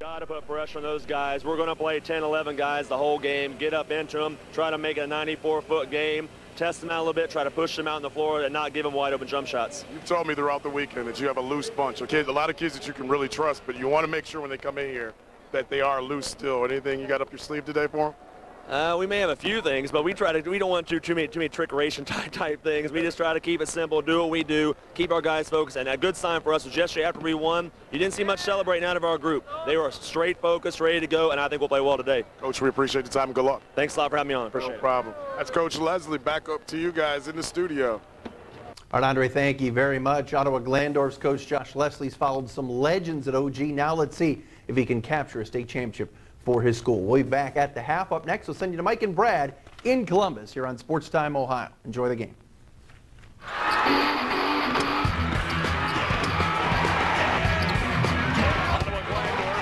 Got to put pressure on those guys. We're going to play 10, 11 guys the whole game, get up into them, try to make it a 94-foot game, test them out a little bit, try to push them out on the floor and not give them wide open jump shots. You've told me throughout the weekend that you have a loose bunch of kids, a lot of kids that you can really trust, but you want to make sure when they come in here that they are loose still. Anything you got up your sleeve today for them? We may have a few things, but we don't want to do too many trickeration type things. We just try to keep it simple, do what we do, keep our guys focused. And a good sign for us was yesterday after we won, you didn't see much celebrating out of our group. They were straight focused, ready to go, and I think we'll play well today. Coach, we appreciate the time and good luck. Thanks a lot for having me on. Appreciate it. No problem. That's Coach Leslie. Back up to you guys in the studio. All right, Andre, thank you very much. Ottawa-Glandorf's coach Josh Leslie's followed some legends at OG. Now let's see if he can capture a state championship for his school. We'll be back at the half. Up next, we'll send you to Mike and Brad in Columbus here on Sports Time Ohio. Enjoy the game. Ottawa-Glandorf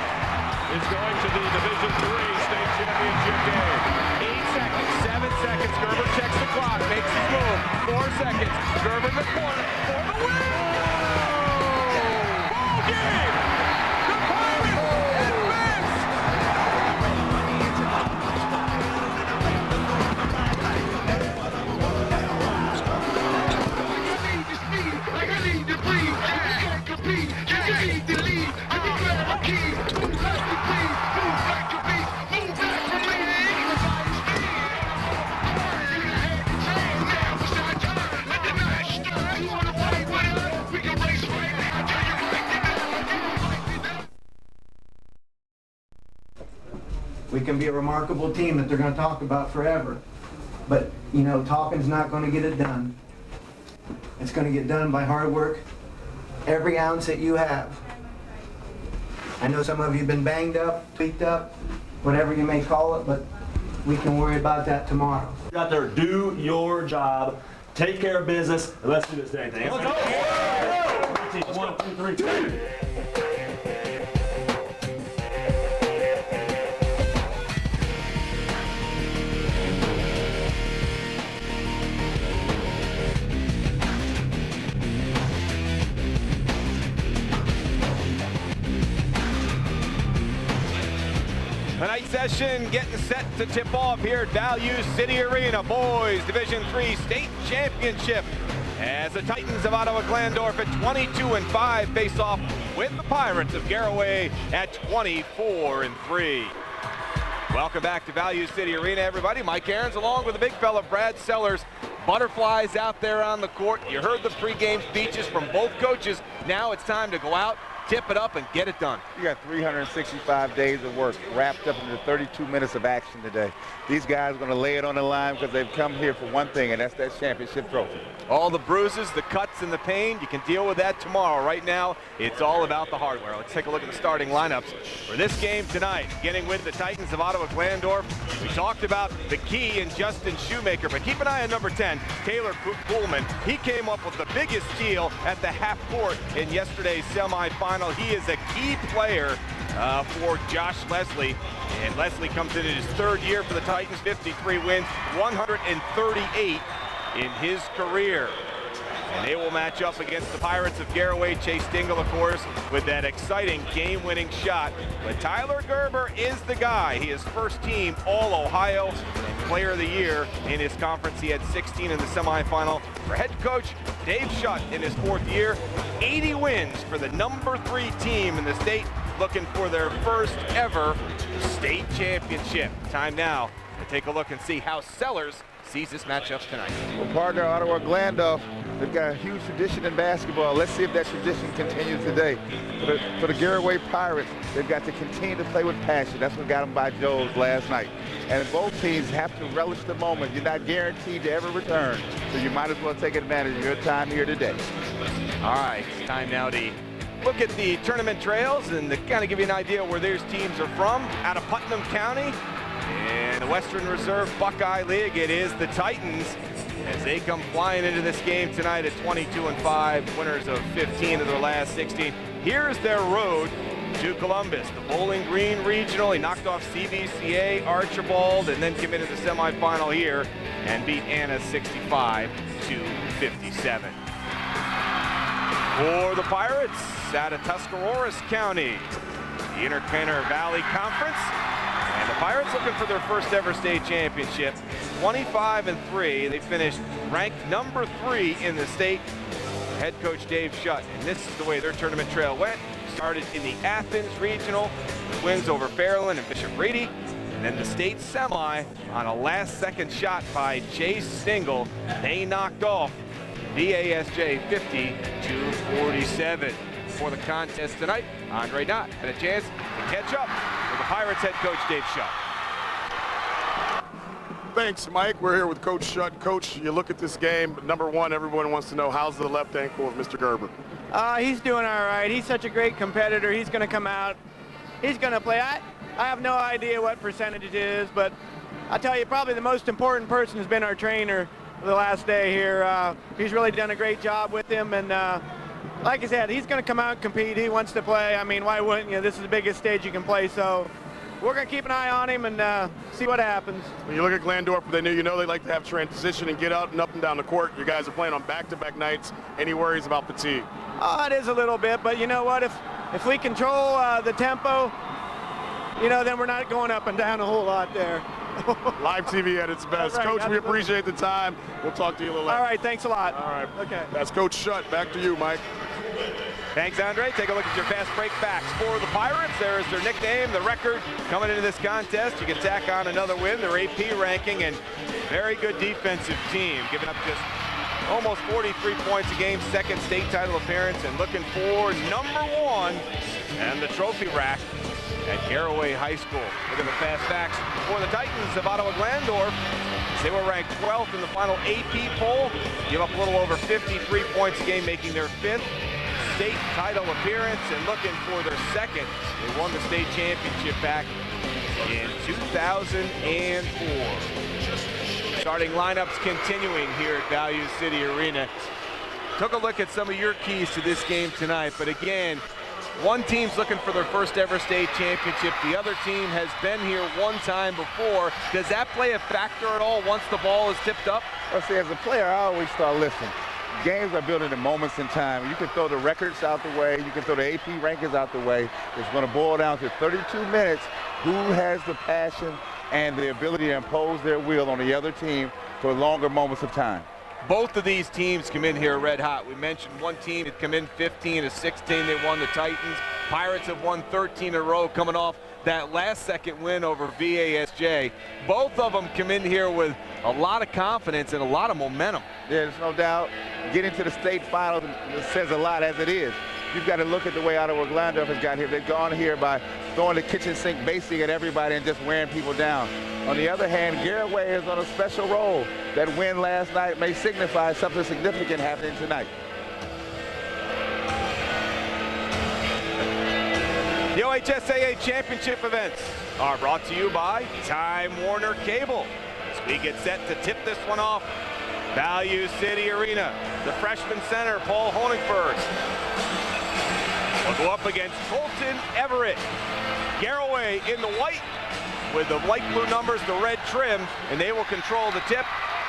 is going to the Division III state championship game. 8 seconds, 7 seconds. Gerber checks the clock, makes his move. 4 seconds. Gerber in the corner for the win. Ball game. The Pirates advance. We can be a remarkable team that they're going to talk about forever. But, you know, talking's not going to get it done. It's going to get done by hard work, every ounce that you have. I know some of you have been banged up, tweaked up, whatever you may call it, but we can worry about that tomorrow. Out there, do your job, take care of business, and let's do this dang thing. Let's go! 1, 2, 3. Tonight's session getting set to tip off here at Value City Arena. Boys Division III State Championship as the Titans of Ottawa-Glandorf at 22-5 face off with the Pirates of Garaway at 24-3. Welcome back to Value City Arena, everybody. Mike Aarons along with the big fella Brad Sellers. Butterflies out there on the court. You heard the pregame speeches from both coaches. Now it's time to go out, tip it up, and get it done. You got 365 days of work wrapped up into 32 minutes of action today. These guys are going to lay it on the line because they've come here for one thing, and that's that championship trophy. All the bruises, the cuts, and the pain, you can deal with that tomorrow. Right now, it's all about the hardware. Let's take a look at the starting lineups for this game tonight, beginning with the Titans of Ottawa-Glandorf. We talked about the key in Justin Shoemaker, but keep an eye on number 10, Taylor Kuhlman. He came up with the biggest steal at the half court in yesterday's semifinal. He is a key player for Josh Leslie, and Leslie comes in his third year for the Titans. 53 wins, 138 in his career. And they will match up against the Pirates of Garaway. Chase Dingle, of course, with that exciting game-winning shot. But Tyler Gerber is the guy. He is first team All-Ohio and Player of the Year in his conference. He had 16 in the semifinal. For head coach Dave Schutt in his fourth year, 80 wins for the number 3 team in the state, looking for their first ever state championship. Time now to take a look and see how Sellers sees this matchup tonight. Well, partner Ottawa-Glandorf, they've got a huge tradition in basketball. Let's see if that tradition continues today. For the Garaway Pirates, they've got to continue to play with passion. That's what got them by Joe's last night. And both teams have to relish the moment. You're not guaranteed to ever return, so you might as well take advantage of your time here today. All right, it's time now to look at the tournament trails and to kind of give you an idea where these teams are from. Out of Putnam County, in the Western Reserve Buckeye League, it is the Titans as they come flying into this game tonight at 22-5, winners of 15 of their last 16. Here's their road to Columbus, the Bowling Green Regional. He knocked off CBCA, Archibald, and then came into the semifinal here and beat Anna 65-57. For the Pirates, out of Tuscarawas County, the Intercanner Valley Conference. And the Pirates looking for their first ever state championship. 25-3. They finished ranked number 3 in the state. Head coach Dave Schutt, and this is the way their tournament trail went. Started in the Athens Regional, wins over Fairland and Bishop Ready, and then the state semi on a last-second shot by Chase Stingle. They knocked off VASJ 50-47. For the contest tonight, Andre Knott had a chance to catch up with the Pirates head coach Dave Schutt. Thanks, Mike. We're here with Coach Schutt. Coach, you look at this game, number one, everyone wants to know, how's the left ankle of Mr. Gerber? He's doing all right. He's such a great competitor. He's going to come out. He's going to play. I have no idea what percentage it is, but I'll tell you, probably the most important person has been our trainer for the last day here. He's really done a great job with him, and like I said, he's going to come out and compete. He wants to play. I mean, why wouldn't you? This is the biggest stage you can play, so we're going to keep an eye on him and see what happens. When you look at Glandorf, they like to have transition and get out and up and down the court. You guys are playing on back-to-back nights. Any worries about fatigue? Oh, it is a little bit, but you know what? If we control the tempo, then we're not going up and down a whole lot there. Live TV at its best. Right, Coach, absolutely. we appreciate the time. We'll talk to you a little later. All right, thanks a lot. All right. Okay. That's Coach Schutt. Back to you, Mike. Thanks, Andre. Take a look at your fast break facts for the Pirates. There is their nickname, the record coming into this contest. You can tack on another win, their AP ranking, and very good defensive team, giving up just almost 43 points a game, second state title appearance, and looking for number 1 and the trophy rack at Garaway High School. Look at the fast facts for the Titans of Ottawa-Glandorf. They were ranked 12th in the final AP poll, give up a little over 53 points a game, making their 5th state title appearance and looking for their 2nd. They won the state championship back in 2004. Starting lineups continuing here at Value City Arena. Took a look at some of your keys to this game tonight, but again, one team's looking for their first ever state championship. The other team has been here one time before. Does that play a factor at all once the ball is tipped up? Well, see, as a player, I always start listening. Games are built into moments in time. You can throw the records out the way. You can throw the AP rankings out the way. It's going to boil down to 32 minutes. Who has the passion and the ability to impose their will on the other team for longer moments of time? Both of these teams come in here red hot. We mentioned one team had come in 15-16. They won the Titans. Pirates have won 13 in a row, coming off that last second win over VASJ. Both of them come in here with a lot of confidence and a lot of momentum. Yeah, there's no doubt. Getting to the state finals says a lot as it is. You've got to look at the way Ottawa-Glandorf has got here. They've gone here by throwing the kitchen sink basing at everybody and just wearing people down. On the other hand, Garaway is on a special role. That win last night may signify something significant happening tonight. The OHSAA championship events are brought to you by Time Warner Cable. As we get set to tip this one off, Value City Arena, the freshman center, Paul Honigford, will go up against Colton Everett. Garaway in the white with the light blue numbers, the red trim, and they will control the tip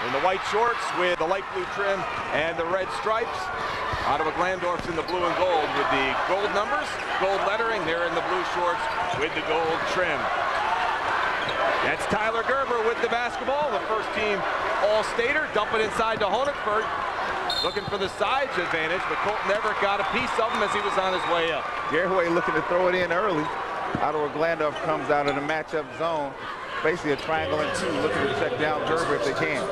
in the white shorts with the light blue trim and the red stripes. Ottawa-Glandorf's in the blue and gold with the gold numbers, gold lettering. They're in the blue shorts with the gold trim. That's Tyler Gerber with the basketball, the first team All-Stater, dumping inside to Honigford, looking for the sides advantage, but Colton Everett got a piece of him as he was on his way up. Garaway looking to throw it in early. Ottawa-Glandorf comes out in a matchup zone, basically a triangle and 2, looking to check down Gerber if they can.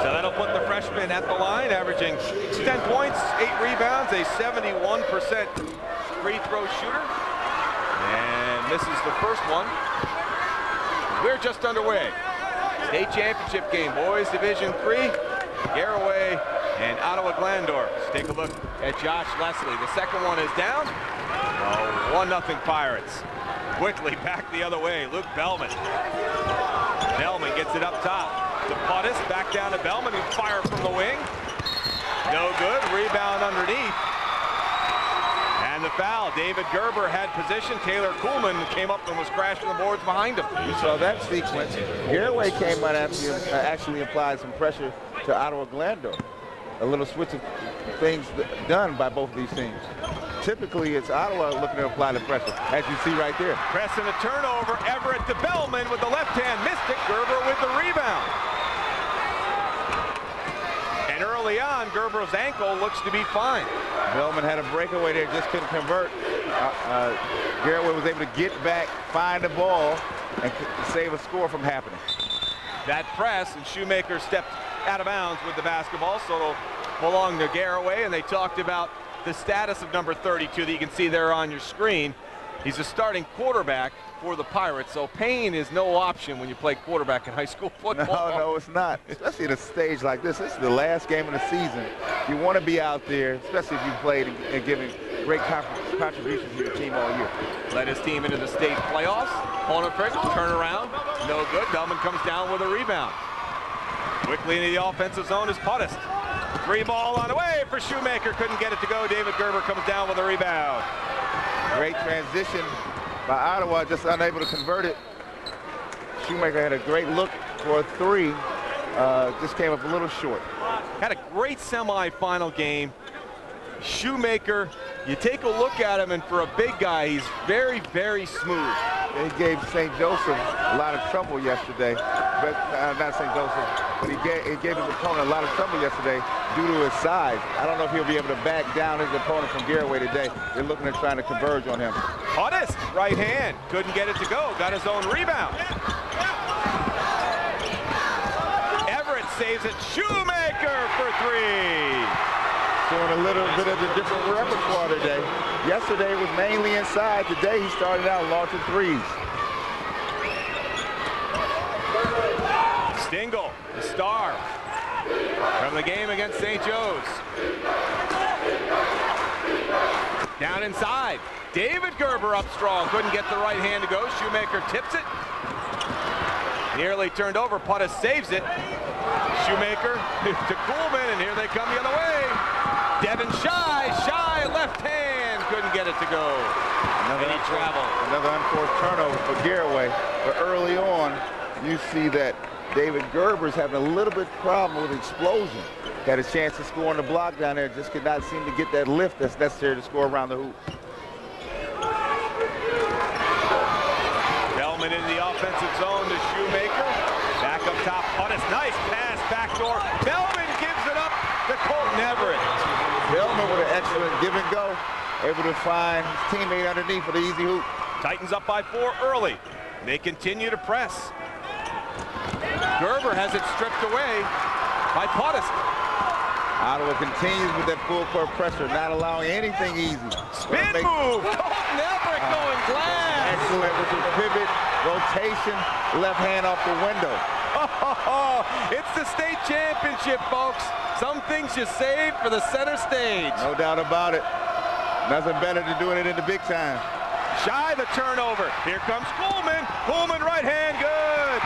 So that'll put the freshman at the line, averaging 10 points, 8 rebounds, a 71% free throw shooter. And this is the first one. We're just underway. State championship game, boys Division III, Garaway and Ottawa-Glandorf. Let's take a look at Josh Leslie. The second one is down. 1-0 Pirates. Quickly back the other way, Luke Bellman. Bellman gets it up top to Puttis, back down to Bellman, who fire from the wing. No good, rebound underneath. And the foul, David Gerber had position. Taylor Kuhlman came up and was crashing the boards behind him. You saw that sequence. Garaway came out after actually applied some pressure to Ottawa-Glandorf. A little switch of things done by both of these teams. typically it's Ottawa looking to apply the pressure, as you see right there. Press and a turnover. Everett to Bellman with the left hand. Missed it. Gerber with the rebound. And early on, Gerber's ankle looks to be fine. Bellman had a breakaway there, just couldn't convert. Garaway was able to get back, find the ball, and save a score from happening. That press, and Shoemaker stepped out of bounds with the basketball, so it'll belong to Garaway. And they talked about the status of number 32 that you can see there on your screen. He's a starting quarterback for the Pirates, so pain is no option when you play quarterback in high school football. No, it's not, especially at a stage like this. This is the last game of the season. You want to be out there, especially if you played and given great contributions to your team all year. Led his team into the state playoffs. Honefrick, turnaround, no good. Bellman comes down with a rebound. Quickly into the offensive zone is Puttis. Free ball on the way for Shoemaker, couldn't get it to go. David Gerber comes down with a rebound. Great transition by Ottawa, just unable to convert it. Shoemaker had a great look for a three, just came up a little short. Had a great semifinal game. Shoemaker, you take a look at him, and for a big guy, he's very, very smooth. He gave St. Joseph a lot of trouble yesterday, but not St. Joseph, but he gave his opponent a lot of trouble yesterday due to his size. I don't know if he'll be able to back down his opponent from Garaway today. They're looking at trying to converge on him. Puttis, right hand, couldn't get it to go, got his own rebound. Everett saves it, Shoemaker for three. Showing a little bit of the different repertoire today. Yesterday was mainly inside. Today he started out launching threes. Stingle, the star from the game against St. Joe's. Down inside. David Gerber up strong. Couldn't get the right hand to go. Shoemaker tips it. Nearly turned over. Puttis saves it. Shoemaker to Coolman, and here they come the other way. Devin Shy, left hand, couldn't get it to go. Another unforced turnover for Garaway. But early on, you see that David Gerber's having a little bit problem with explosion. Had a chance to score on the block down there, just could not seem to get that lift that's necessary to score around the hoop. Bellman in the offensive zone to Shoemaker. Back up top, Puttis, nice pass, backdoor. Bellman gives it up to Colton Everett. Bellman with an excellent give and go, able to find his teammate underneath for the easy hoop. Titans up by 4 early. They continue to press. Gerber has it stripped away by Puttis. Ottawa continues with that full court pressure, not allowing anything easy. Spin move, Colton Everett going glass. Excellent with the pivot, rotation, left hand off the window. Oh, it's the state championship, folks. Some things you save for the center stage. No doubt about it. Nothing better than doing it in the big time. Shy the turnover. Here comes Coolman. Coolman right hand, good.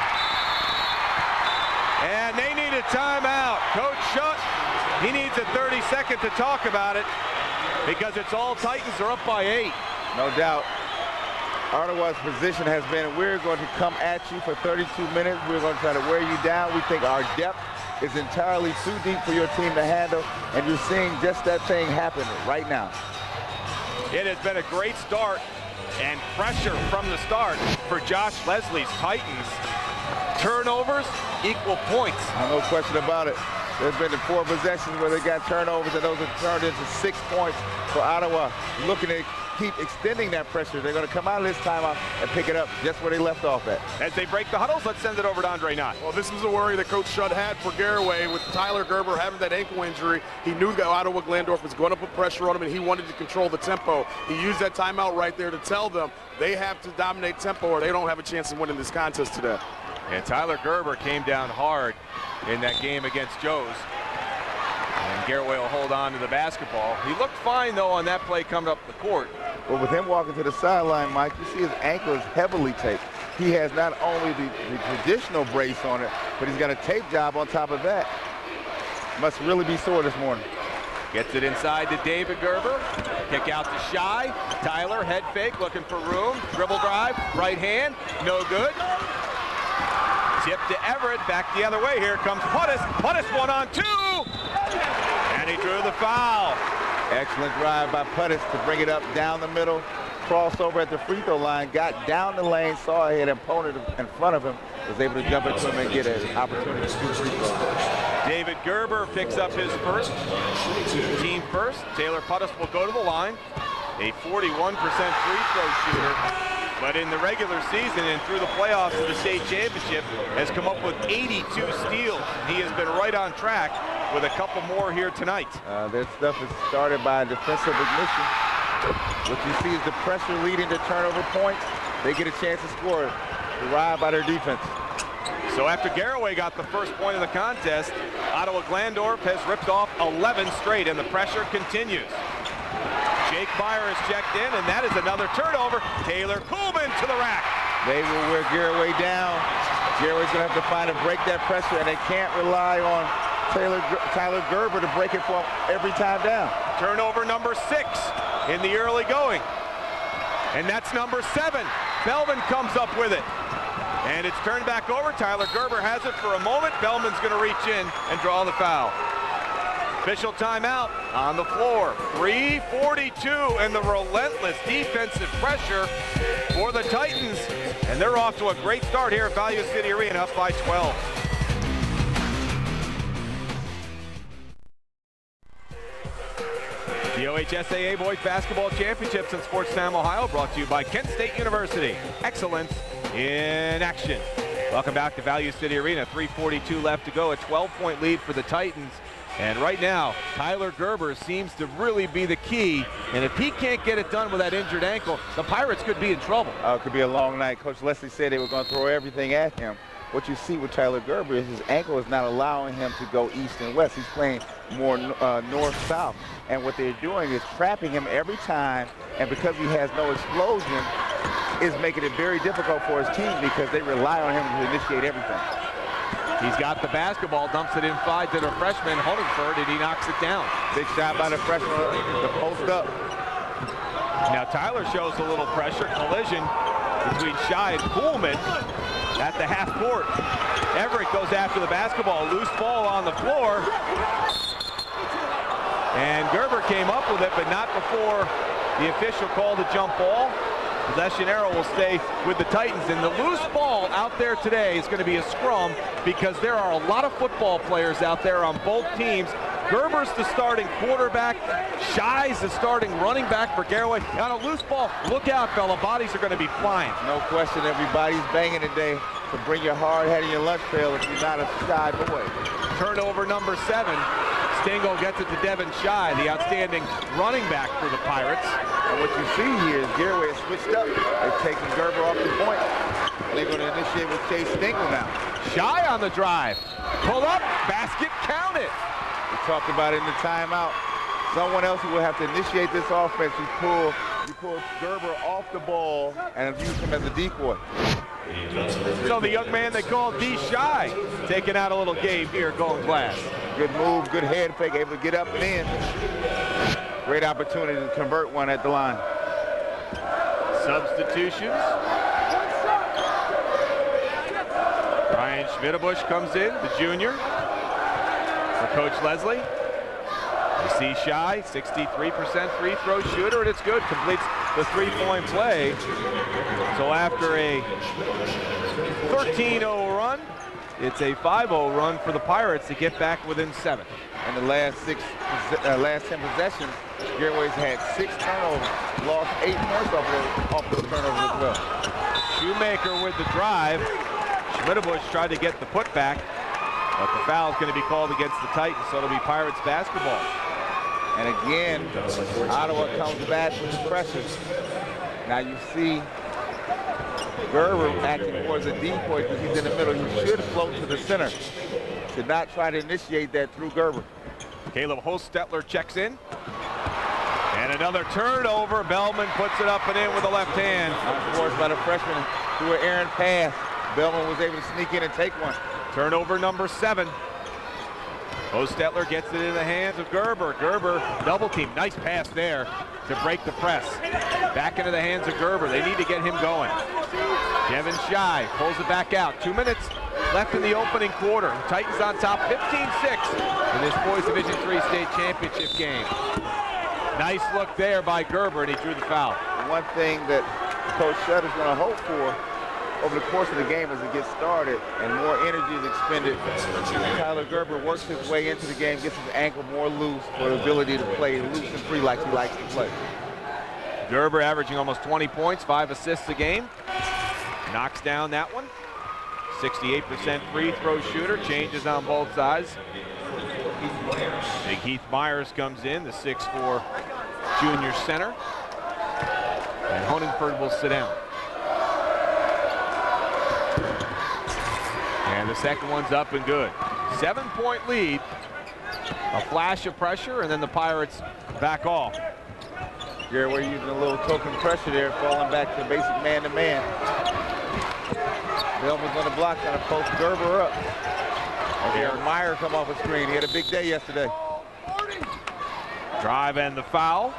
And they need a timeout. Coach Schutt, he needs a 30-second to talk about it because it's all Titans are up by 8. No doubt. Ottawa's position has been, we're going to come at you for 32 minutes. We're going to try to wear you down. We think our depth is entirely too deep for your team to handle, and you're seeing just that thing happen right now. It has been a great start and pressure from the start for Josh Leslie's Titans. Turnovers equal points. No question about it. There's been 4 possessions where they got turnovers, and those have turned into 6 points for Ottawa. Looking to keep extending that pressure. They're going to come out of this timeout and pick it up just where they left off at. As they break the huddles, let's send it over to Andre Knott. Well, this is a worry that Coach Schutt had for Garaway with Tyler Gerber having that ankle injury. He knew that Ottawa-Glandorf was going to put pressure on him, and he wanted to control the tempo. He used that timeout right there to tell them they have to dominate tempo or they don't have a chance of winning this contest today. And Tyler Gerber came down hard in that game against Joe's. And Garaway will hold on to the basketball. He looked fine, though, on that play coming up the court. Well, with him walking to the sideline, Mike, you see his ankle is heavily taped. He has not only the traditional brace on it, but he's got a tape job on top of that. Must really be sore this morning. Gets it inside to David Gerber. Kick out to Shy. Tyler, head fake, looking for room. Dribble drive, right hand, no good. Tip to Everett, back the other way. Here comes Puttis. Puttis 1-on-2. And he drew the foul. Excellent drive by Puttis to bring it up down the middle. Crossover at the free throw line, got down the lane, saw he had an opponent in front of him, was able to jump into him and get an opportunity to shoot free throws. David Gerber picks up his first, team first. Taylor Puttis will go to the line, a 41% free throw shooter, but in the regular season and through the playoffs of the state championship has come up with 82 steals. He has been right on track with a couple more here tonight. That stuff is started by defensive ignition. What you see is the pressure leading to turnover points. They get a chance to score, derived by their defense. So after Garaway got the first point of the contest, Ottawa-Glandorf has ripped off 11 straight, and the pressure continues. Jake Meyer is checked in, and that is another turnover. Taylor Kuhlman to the rack. They will wear Garaway down. Garaway's going to have to find and break that pressure, and they can't rely on Tyler Gerber to break it for him every time down. Turnover number 6 in the early going. And that's number 7. Belvin comes up with it. And it's turned back over. Tyler Gerber has it for a moment. Bellman's going to reach in and draw the foul. Official timeout on the floor. 3:42 and the relentless defensive pressure for the Titans. And they're off to a great start here at Value City Arena, up by 12. The OHSAA Boys Basketball Championships in Sportstown, Ohio, brought to you by Kent State University. Excellence in action. Welcome back to Value City Arena. 3:42 left to go, a 12-point lead for the Titans. And right now, Tyler Gerber seems to really be the key. And if he can't get it done with that injured ankle, the Pirates could be in trouble. It could be a long night. Coach Leslie said they were going to throw everything at him. What you see with Tyler Gerber is his ankle is not allowing him to go east and west. He's playing more north-south. And what they're doing is trapping him every time. And because he has no explosion, is making it very difficult for his team because they rely on him to initiate everything. He's got the basketball, dumps it inside to the freshman, Huntingford, and he knocks it down. Big shot by the freshman, the post up. Now Tyler shows a little pressure, collision between Shy and Kuhlman at the half court. Everett goes after the basketball, loose ball on the floor. And Gerber came up with it, but not before the official called a jump ball. Possession arrow will stay with the Titans, and the loose ball out there today is going to be a scrum because there are a lot of football players out there on both teams. Gerber's the starting quarterback. Shy's the starting running back for Garaway. On a loose ball, look out, fella. Bodies are going to be flying. No question, everybody's banging today to bring your hard head in your lunch pail if you're not a Shy boy. Turnover number 7. Stingo gets it to Devin Shy, the outstanding running back for the Pirates. And what you see here is Garaway has switched up. They've taken Gerber off the point. They're going to initiate with Chase Stingo now. Shy on the drive. Pull up, basket, count it. We talked about it in the timeout. Someone else who will have to initiate this offense. You pull Gerber off the ball and use him as a decoy. So the young man they call D. Shy taking out a little game here, going glass. Good move, good head fake, able to get up and in. Great opportunity to convert one at the line. Substitutions. Ryan Schmidtbush comes in, the junior, for Coach Leslie. You see Shy, 63% free throw shooter, and it's good. Completes the three-point play. So after a 13-0 run, it's a 5-0 run for the Pirates to get back within 7. In the last 10 possessions, Garaway's had 6 turnovers, lost 8 points off those turnovers as well. Shoemaker with the drive. Schmidtbush tried to get the putback, but the foul is going to be called against the Titans, so it'll be Pirates basketball. And again, Ottawa comes back with the pressure. Now you see Gerber acting more as a decoy because he's in the middle. He should float to the center. Should not try to initiate that through Gerber. Caleb Hostetler checks in. And another turnover. Bellman puts it up and in with the left hand. Forced by the freshman through an errant pass. Bellman was able to sneak in and take one. Turnover number 7. Hostetler gets it in the hands of Gerber. Gerber double team. Nice pass there to break the press. Back into the hands of Gerber. They need to get him going. Devin Shy pulls it back out. 2 minutes left in the opening quarter. Titans on top 15-6 in this Boys Division III state championship game. Nice look there by Gerber, and he drew the foul. One thing that Coach Shutt is going to hope for over the course of the game as it gets started and more energy is expended, Tyler Gerber works his way into the game, gets his ankle more loose for the ability to play loose and free like he likes to play. Gerber averaging almost 20 points, 5 assists a game. Knocks down that one. 68% free throw shooter, changes on both sides. Big Heath Myers comes in, the 6'4" junior center. And Honingford will sit down. And the second one's up and good. 7-point lead. A flash of pressure, and then the Pirates back off. Garaway using a little token pressure there, falling back to basic man-to-man. Melvin's on the block, trying to post Gerber up. Here, Meyer come off the screen. He had a big day yesterday. Drive and the foul.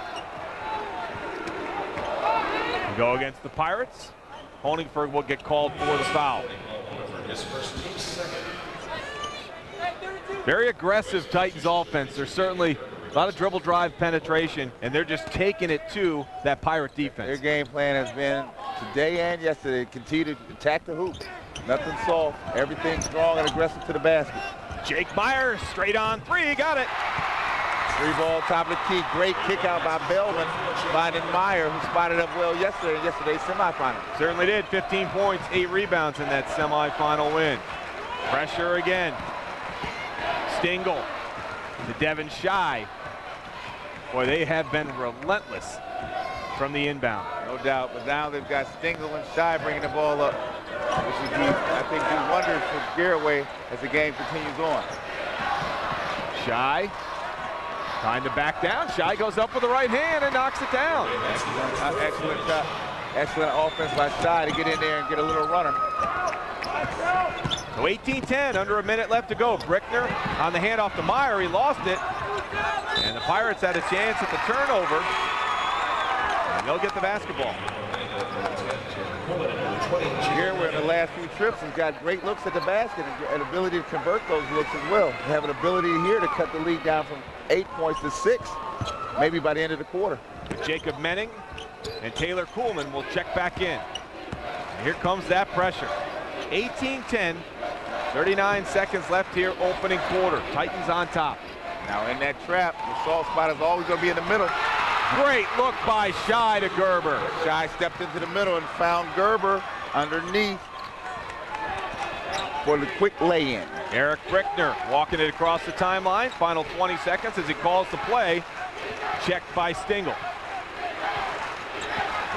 We go against the Pirates. Honingford will get called for the foul. Very aggressive Titans offense. There's certainly a lot of dribble drive penetration, and they're just taking it to that Pirate defense. Their game plan has been today and yesterday, continue to attack the hoop. Nothing soft, everything strong and aggressive to the basket. Jake Meyer straight on three, got it. 3-ball top of the key, great kick out by Belvin, finding Meyer, who spotted up well yesterday in yesterday's semifinal. Certainly did, 15 points, 8 rebounds in that semifinal win. Pressure again. Stingle to Devin Shy. Boy, they have been relentless from the inbound. No doubt, but now they've got Stingle and Shy bringing the ball up, which would be, I think, do wonders for Garaway as the game continues on. Shy trying to back down. Shy goes up with the right hand and knocks it down. Excellent offense by Shy to get in there and get a little runner. So 18-10, under a minute left to go. Brickner on the handoff to Meyer, he lost it. And the Pirates had a chance at the turnover. And they'll get the basketball. Here we're in the last few trips and got great looks at the basket and ability to convert those looks as well. They have an ability here to cut the lead down from 8 points to 6, maybe by the end of the quarter. Jacob Menning and Taylor Kuhlman will check back in. And here comes that pressure. 18-10, 39 seconds left here, opening quarter. Titans on top. Now in that trap, the soft spot is always going to be in the middle. Great look by Shy to Gerber. Shy stepped into the middle and found Gerber underneath for the quick lay-in. Eric Brickner walking it across the timeline. Final 20 seconds as he calls the play. Checked by Stingle.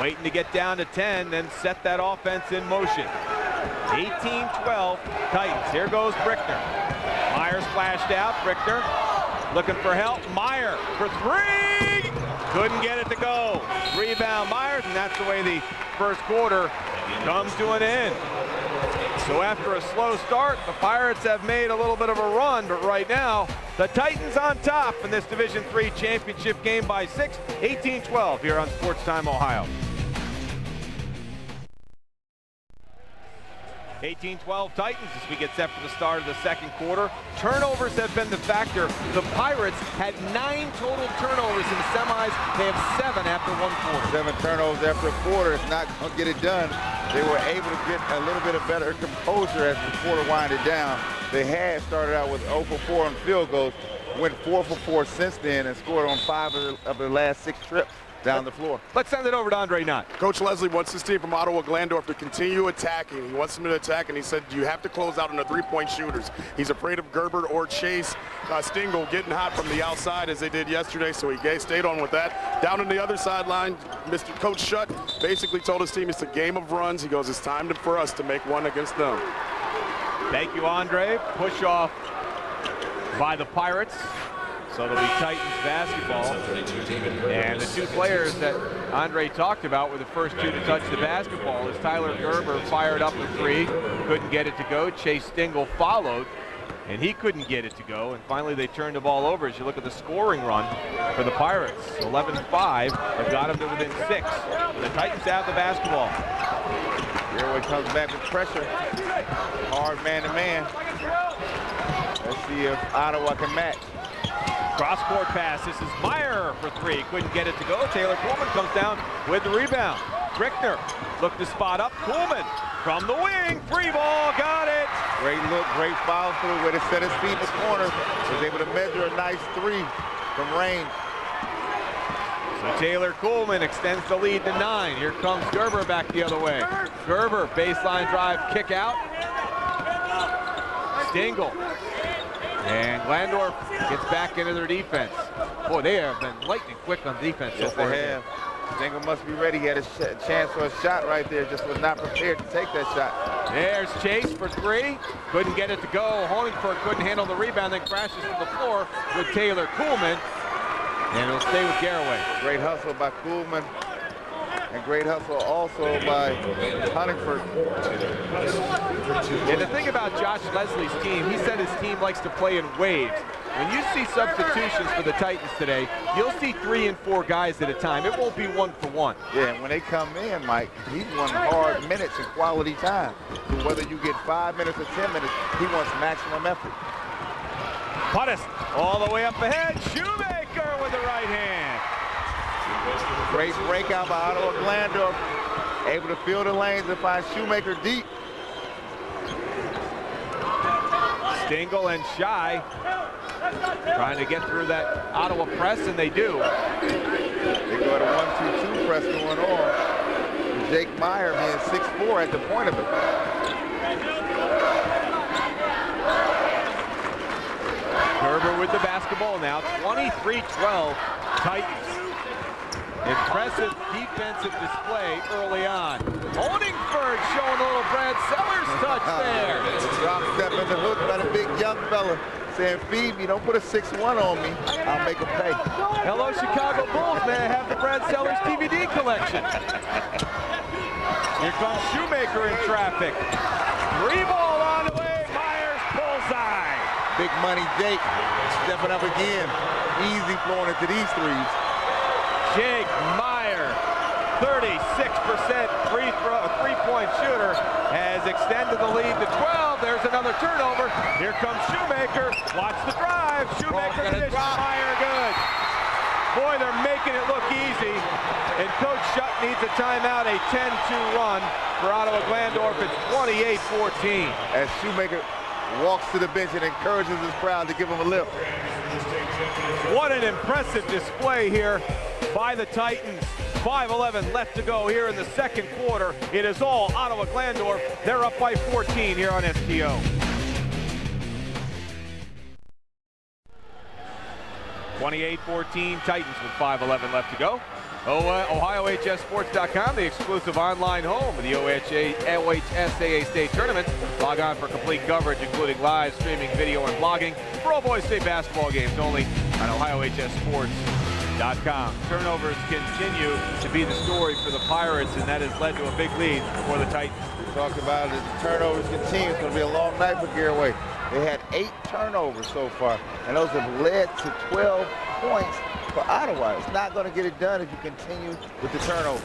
Waiting to get down to 10, then set that offense in motion. 18-12 Titans. Here goes Brickner. Meyer splashed out. Brickner looking for help. Meyer for three. Couldn't get it to go. Rebound Myers, and that's the way the first quarter comes to an end. So after a slow start, the Pirates have made a little bit of a run, but right now, the Titans on top in this Division III championship game by 6, 18-12 here on Sports Time Ohio. 18-12 Titans as we get set for the start of the second quarter. Turnovers have been the factor. The Pirates had 9 total turnovers in the semis. They have 7 after one quarter. 7 turnovers after a quarter. It's not going to get it done. They were able to get a little bit of better composure as the quarter winded down. They had started out with 0 for 4 on field goals, went 4 for 4 since then, and scored on 5 of the last 6 trips down the floor. Let's send it over to Andre Knott. Coach Leslie wants his team from Ottawa-Glandorf to continue attacking. He wants them to attack, and he said you have to close out on the three-point shooters. He's afraid of Gerber or Chase Stingle getting hot from the outside as they did yesterday, so he stayed on with that. Down on the other sideline, Mr. Coach Shutt basically told his team it's a game of runs. He goes, it's time for us to make one against them. Thank you, Andre. Push off by the Pirates. So it'll be Titans basketball. And the 2 players that Andre talked about were the first 2 to touch the basketball. As Tyler Gerber fired up a 3, couldn't get it to go. Chase Stingle followed, and he couldn't get it to go. And finally, they turned the ball over. As you look at the scoring run for the Pirates, 11-5 have got them to within 6. The Titans have the basketball. Garaway comes back with pressure. Hard man-to-man. Let's see if Ottawa can match. Cross-court pass. This is Meyer for three. Couldn't get it to go. Taylor Coleman comes down with the rebound. Brickner looked to spot up. Coleman from the wing. Free ball. Got it. Great look, great foul through where to set his feet in the corner. Was able to measure a nice three from range. So Taylor Coleman extends the lead to 9. Here comes Gerber back the other way. Gerber, baseline drive, kick out. Stingle. And Glandorf gets back into their defense. Boy, they have been lightning quick on defense so far. Yes, they have. Stingle must be ready. He had a chance for a shot right there. Just was not prepared to take that shot. There's Chase for three. Couldn't get it to go. Honingford couldn't handle the rebound, then crashes to the floor with Taylor Coleman. And it'll stay with Garaway. Great hustle by Coolman. And great hustle also by Huntingford. And the thing about Josh Leslie's team, he said his team likes to play in waves. When you see substitutions for the Titans today, you'll see 3 and 4 guys at a time. It won't be 1 for 1. Yeah, and when they come in, Mike, he wants hard minutes and quality time. So whether you get 5 minutes or 10 minutes, he wants maximum effort. Puttis all the way up ahead. Shoemaker with the right hand. Great breakout by Ottawa-Glandorf. Able to fill the lanes and find Shoemaker deep. Stingle and Shy trying to get through that Ottawa press, and they do. They got a 1-2-2 press going on. Jake Meyer being 6'4" at the point of it. Gerber with the basketball now, 23-12 Titans. Impressive defensive display early on. Honingford showing a little Brad Sellers touch there. Drop step in the hook by the big young fella saying, feed me, don't put a 6'1" on me, I'll make him pay. Hello, Chicago Bulls, man. Have the Brad Sellers DVD collection. Here comes Shoemaker in traffic. Three ball on the way. Myers bullseye. Big money Jake stepping up again. Easy flowing into these threes. Jake Meyer, 36% three-point shooter, has extended the lead to 12. There's another turnover. Here comes Shoemaker. Watch the drive. Shoemaker finishes. Meyer good. Boy, they're making it look easy. And Coach Schutt needs a timeout, a 10-2 run for Ottawa-Glandorf. It's 28-14. As Shoemaker walks to the bench and encourages his crowd to give him a lift. What an impressive display here by the Titans. 5:11 left to go here in the second quarter. It is all Ottawa-Glandorf. They're up by 14 here on STO. (28-14) Titans with 5:11 left to go. OHSSports.com, the exclusive online home of the OHSAA state tournament. Log on for complete coverage, including live streaming, video, and blogging for all boys state basketball games only on OHSSports.com. Turnovers continue to be the story for the Pirates, and that has led to a big lead for the Titans. We talked about it. The turnovers continue. It's going to be a long night for Garaway. They had 8 turnovers so far, and those have led to 12 points for Ottawa. It's not going to get it done if you continue with the turnover.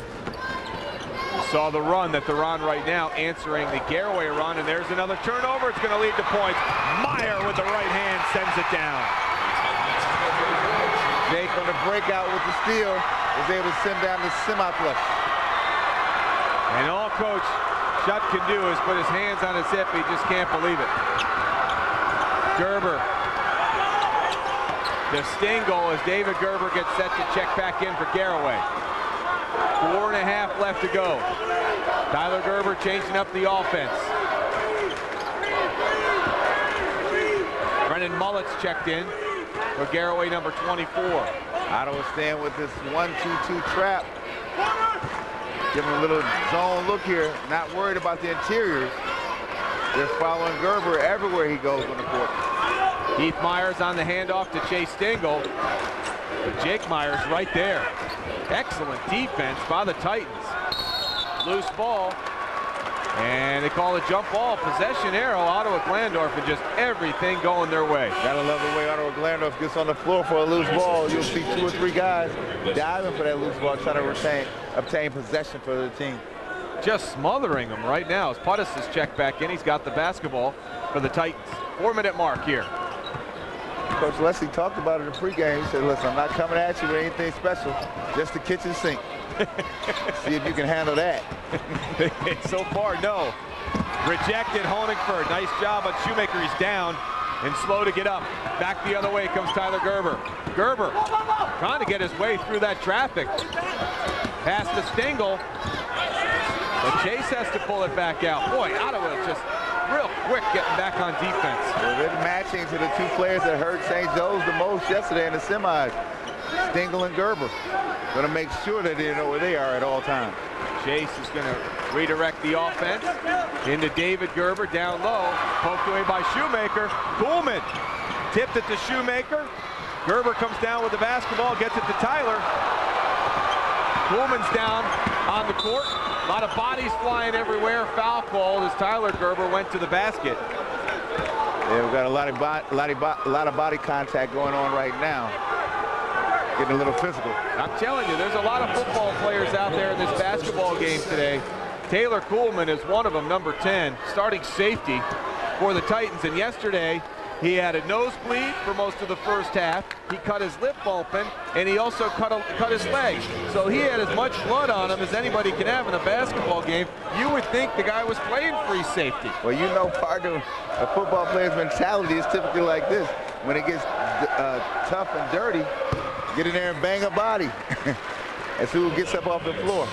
You saw the run that they're on right now, answering the Garaway run, and there's another turnover. It's going to lead to points. Meyer with the right hand sends it down. Jake on the breakout with the steal is able to send down the semi-flush. And all Coach Schutt can do is put his hands on his hip. He just can't believe it. Gerber. The Stingle as David Gerber gets set to check back in for Garaway. 4.5 left to go. Tyler Gerber changing up the offense. Brennan Mullet's checked in for Garaway number 24. Ottawa staying with this 1-2-2 trap. Giving a little zone look here. Not worried about the interiors. They're following Gerber everywhere he goes on the court. Keith Myers on the handoff to Chase Stingle. But Jake Myers right there. Excellent defense by the Titans. Loose ball. And they call it jump ball. Possession arrow. Ottawa-Glandorf, and just everything going their way. Gotta love the way Ottawa-Glandorf gets on the floor for a loose ball. You'll see 2 or 3 guys diving for that loose ball, trying to obtain possession for the team. Just smothering them right now as Puttis is checked back in. He's got the basketball for the Titans. 4-minute mark here. Coach Leslie talked about it in pregame. He said, listen, I'm not coming at you with anything special, just the kitchen sink. See if you can handle that. So far, no. Rejected Honigford. Nice job on Shoemaker. He's down and slow to get up. Back the other way comes Tyler Gerber. Gerber trying to get his way through that traffic. Pass to Stengel. But Chase has to pull it back out. Boy, Ottawa just real quick getting back on defense. Well, they're matching to the two players that hurt St. Joe's the most yesterday in the semis. Stengel and Gerber. Going to make sure that they know where they are at all times. Chase is going to redirect the offense into David Gerber down low. Poked away by Shoemaker. Kuhlman tipped it to Shoemaker. Gerber comes down with the basketball, gets it to Tyler. Kuhlman's down on the court. A lot of bodies flying everywhere. Foul called as Tyler Gerber went to the basket. Yeah, we've got a lot of body contact going on right now. Getting a little physical. I'm telling you, there's a lot of football players out there in this basketball game today. Taylor Kuhlman is one of them, number 10, starting safety for the Titans. And yesterday, he had a nosebleed for most of the first half. He cut his lip open, and he also cut his leg. So he had as much blood on him as anybody can have in a basketball game. You would think the guy was playing free safety. Well, you know, part of a football player's mentality is typically like this. When it gets tough and dirty, get in there and bang a body and see who gets up off the floor.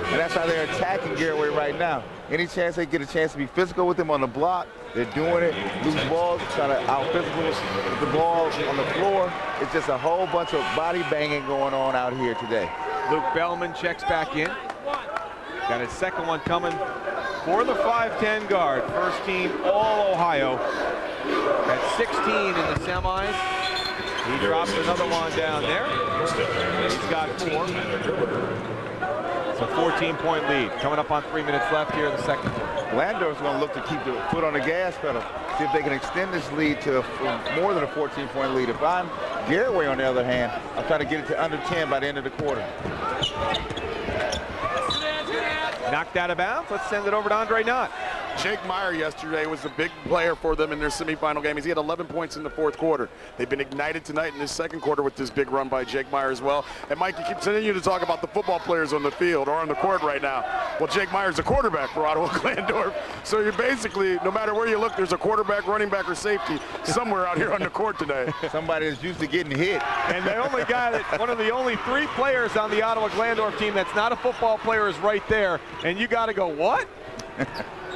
And that's how they're attacking Garaway right now. Any chance they get a chance to be physical with him on the block, they're doing it. Loose balls, trying to out-physical with the ball on the floor. It's just a whole bunch of body banging going on out here today. Luke Bellman checks back in. Got his second one coming for the 5'10 guard. First team All-Ohio. At 16 in the semis. He drops another one down there. He's got 4. It's a 14-point lead. Coming up on 3 minutes left here in the second quarter. Glandorf's going to look to keep the foot on the gas pedal. See if they can extend this lead to more than a 14-point lead. If I'm Garaway, on the other hand, I'm trying to get it to under 10 by the end of the quarter. Knocked out of bounds. Let's send it over to Andre Knott. Jake Meyer yesterday was a big player for them in their semifinal game. He had 11 points in the fourth quarter. They've been ignited tonight in this second quarter with this big run by Jake Meyer as well. And Mike, you continue to talk about the football players on the field or on the court right now. Well, Jake Meyer's a quarterback for Ottawa-Glandorf. So you're basically, no matter where you look, there's a quarterback, running back, or safety somewhere out here on the court today. Somebody that's used to getting hit. And the only guy that, one of the only 3 players on the Ottawa-Glandorf team that's not a football player is right there. And you got to go, what?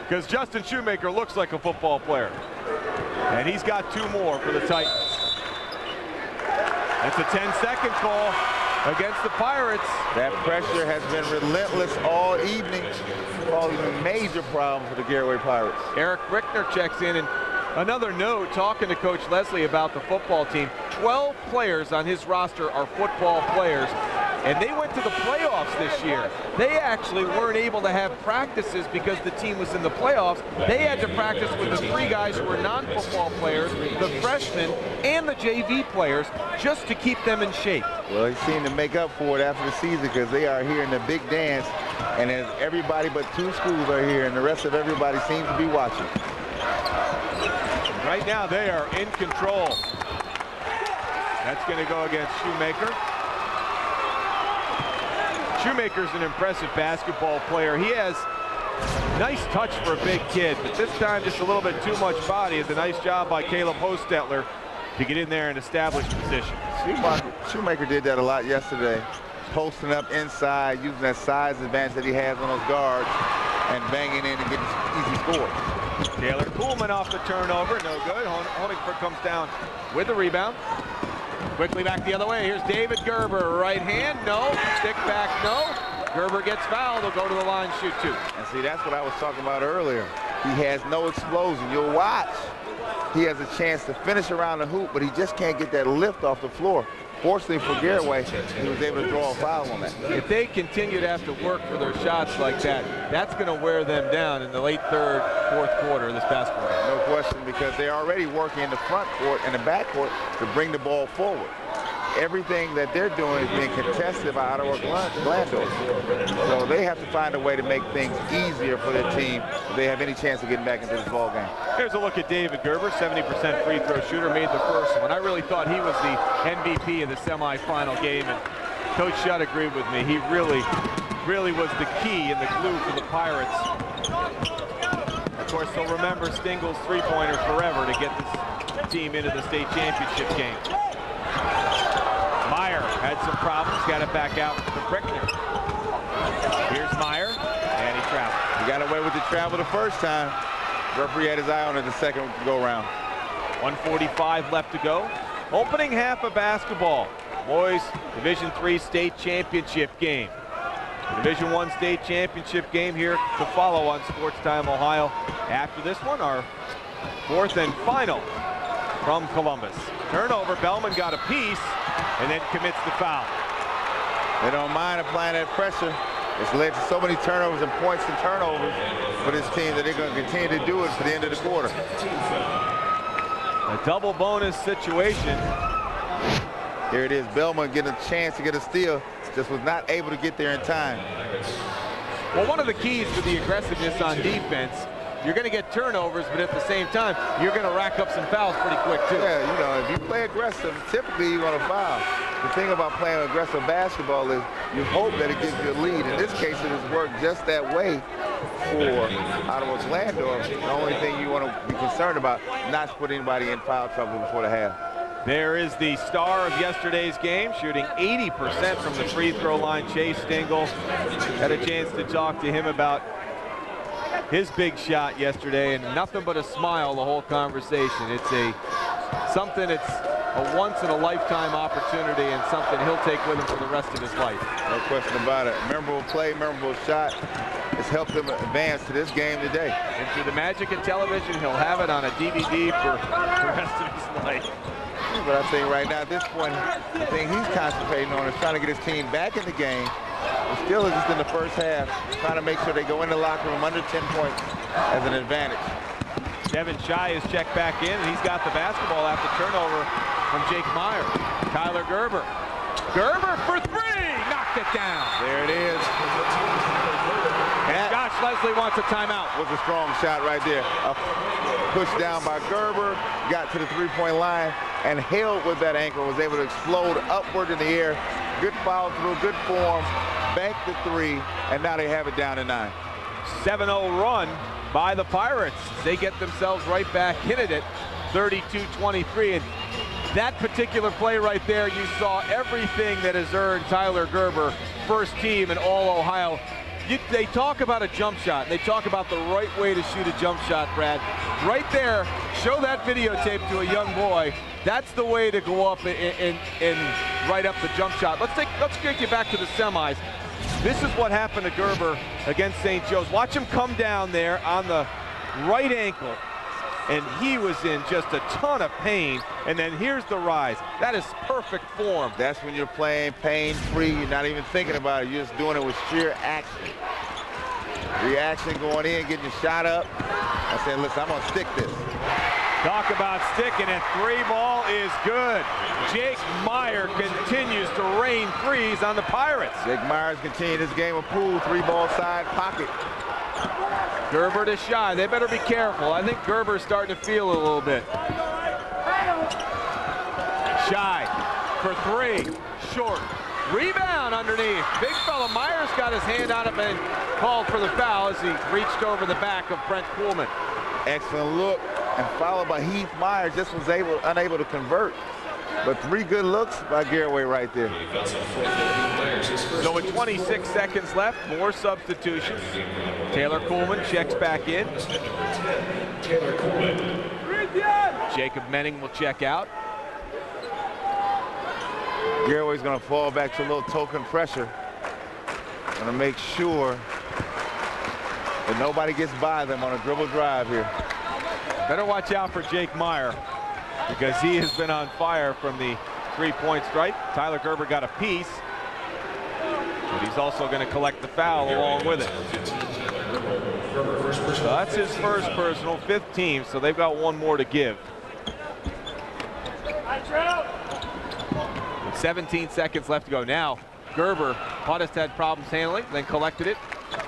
Because Justin Shoemaker looks like a football player. And he's got 2 more for the Titans. That's a 10-second call against the Pirates. That pressure has been relentless all evening, causing major problems for the Garaway Pirates. Eric Rickner checks in, and another note, talking to Coach Leslie about the football team, 12 players on his roster are football players. And they went to the playoffs this year. They actually weren't able to have practices because the team was in the playoffs. They had to practice with the 3 guys who were non-football players, the freshmen, and the JV players, just to keep them in shape. Well, he seemed to make up for it after the season because they are here in the big dance. And as everybody but 2 schools are here, and the rest of everybody seems to be watching. Right now, they are in control. That's going to go against Shoemaker. Shoemaker's an impressive basketball player. He has nice touch for a big kid, but this time just a little bit too much body. It's a nice job by Caleb Hostetler to get in there and establish position. Shoemaker did that a lot yesterday, posting up inside, using that size advantage that he has on those guards, and banging in and getting easy scores. Taylor Kuhlman off the turnover, no good. Honigford comes down with the rebound. Quickly back the other way. Here's David Gerber. Right hand, no. Stick back, no. Gerber gets fouled. He'll go to the line, shoot 2. And see, that's what I was talking about earlier. He has no explosion. You'll watch. He has a chance to finish around the hoop, but he just can't get that lift off the floor. Fortunately for Garaway, he was able to draw a foul on that. If they continue to have to work for their shots like that, that's going to wear them down in the late third, fourth quarter of this basketball game. No question, because they're already working in the front court and the back court to bring the ball forward. everything that they're doing is being contested by Ottawa-Glandorf. So they have to find a way to make things easier for their team if they have any chance of getting back into this ball game. Here's a look at David Gerber, 70% free throw shooter, made the first one. I really thought he was the MVP of the semifinal game, and Coach Schutt agreed with me. He really was the key and the glue for the Pirates. Of course, they'll remember Stingle's three-pointer forever to get this team into the state championship game. Meyer had some problems, got it back out for Brickner. Here's Meyer, and he traveled. He got away with the travel the first time. Referee had his eye on it the second go-round. 1:45 left to go. Opening half of basketball. Boys Division III state championship game. The Division I state championship game here to follow on Sports Time Ohio. After this one, our fourth and final from Columbus. Turnover, Bellman got a piece and then commits the foul. They don't mind applying that pressure. It's led to so many turnovers and points and turnovers for this team that they're going to continue to do it for the end of the quarter. A double bonus situation. Here it is, Bellman getting a chance to get a steal, just was not able to get there in time. Well, one of the keys to the aggressiveness on defense, you're going to get turnovers, but at the same time, you're going to rack up some fouls pretty quick, too. Yeah, you know, if you play aggressive, typically you're going to foul. The thing about playing aggressive basketball is you hope that it gives you a lead. In this case, it has worked just that way for Ottawa-Glandorf. The only thing you want to be concerned about, not to put anybody in foul trouble before the half. There is the star of yesterday's game, shooting 80% from the free throw line, Chase Stingle. Had a chance to talk to him about his big shot yesterday, and nothing but a smile the whole conversation. It's something, it's a once-in-a-lifetime opportunity and something he'll take with him for the rest of his life. No question about it. Memorable play, memorable shot. It's helped him advance to this game today. And through the magic of television, he'll have it on a DVD for the rest of his life. But I think right now, at this point, the thing he's concentrating on is trying to get his team back in the game. But still, it's just in the first half, trying to make sure they go in the locker room under 10 points as an advantage. Devin Shy is checked back in, and he's got the basketball after turnover from Jake Meyer. Tyler Gerber. Gerber for three! Knocked it down. There it is. And Josh Leslie wants a timeout. Was a strong shot right there. A push down by Gerber, got to the three-point line, and held with that ankle, was able to explode upward in the air. Good follow through, good form, banked the three, and now they have it down to 9. 7-0 run by the Pirates. They get themselves right back in it at 32-23. And that particular play right there, you saw everything that has earned Tyler Gerber first team in all Ohio. They talk about a jump shot. They talk about the right way to shoot a jump shot, Brad. Right there, show that videotape to a young boy. That's the way to go up and right up the jump shot. Let's take you back to the semis. This is what happened to Gerber against St. Joe's. Watch him come down there on the right ankle, and he was in just a ton of pain. And then here's the rise. That is perfect form. That's when you're playing pain-free. You're not even thinking about it. You're just doing it with sheer action. Reaction going in, getting your shot up. I said, listen, I'm going to stick this. Talk about sticking it. Three ball is good. Jake Meyer continues to rain threes on the Pirates. Jake Myers continued his game of pool, three-ball side pocket. Gerber to Shy. They better be careful. I think Gerber's starting to feel it a little bit. Shy for three. Short. Rebound underneath. Big fella Myers got his hand on it and called for the foul as he reached over the back of Brent Kuhlman. Excellent look, and followed by Heath Myers. Just was unable to convert. But three good looks by Garaway right there. So with 26 seconds left, more substitutions. Taylor Kuhlman checks back in. Jacob Menning will check out. Garaway's going to fall back to a little token pressure. Going to make sure that nobody gets by them on a dribble drive here. Better watch out for Jake Meyer, because he has been on fire from the three-point stripe. Tyler Gerber got a piece, but he's also going to collect the foul along with it. So that's his first personal, fifth team, so they've got one more to give. 17 seconds left to go. Now, Gerber, Hottest had problems handling, then collected it.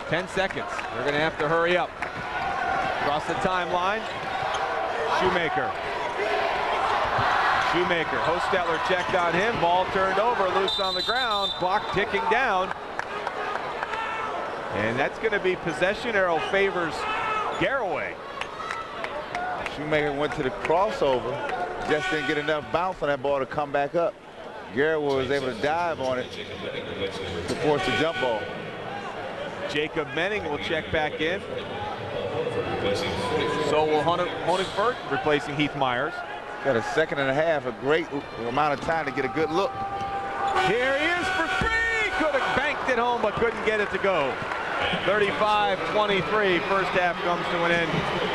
10 seconds. They're going to have to hurry up. Across the timeline, Shoemaker. Hostetler checked on him. Ball turned over, loose on the ground. Clock ticking down. And that's going to be possession arrow favors Garaway. Shoemaker went to the crossover, just didn't get enough bounce on that ball to come back up. Garaway was able to dive on it to force the jump ball. Jacob Menning will check back in. So will Honigford replacing Heath Myers. Got a second and a half, a great amount of time to get a good look. Here he is for three. Could have banked it home, but couldn't get it to go. 35-23, first half comes to an end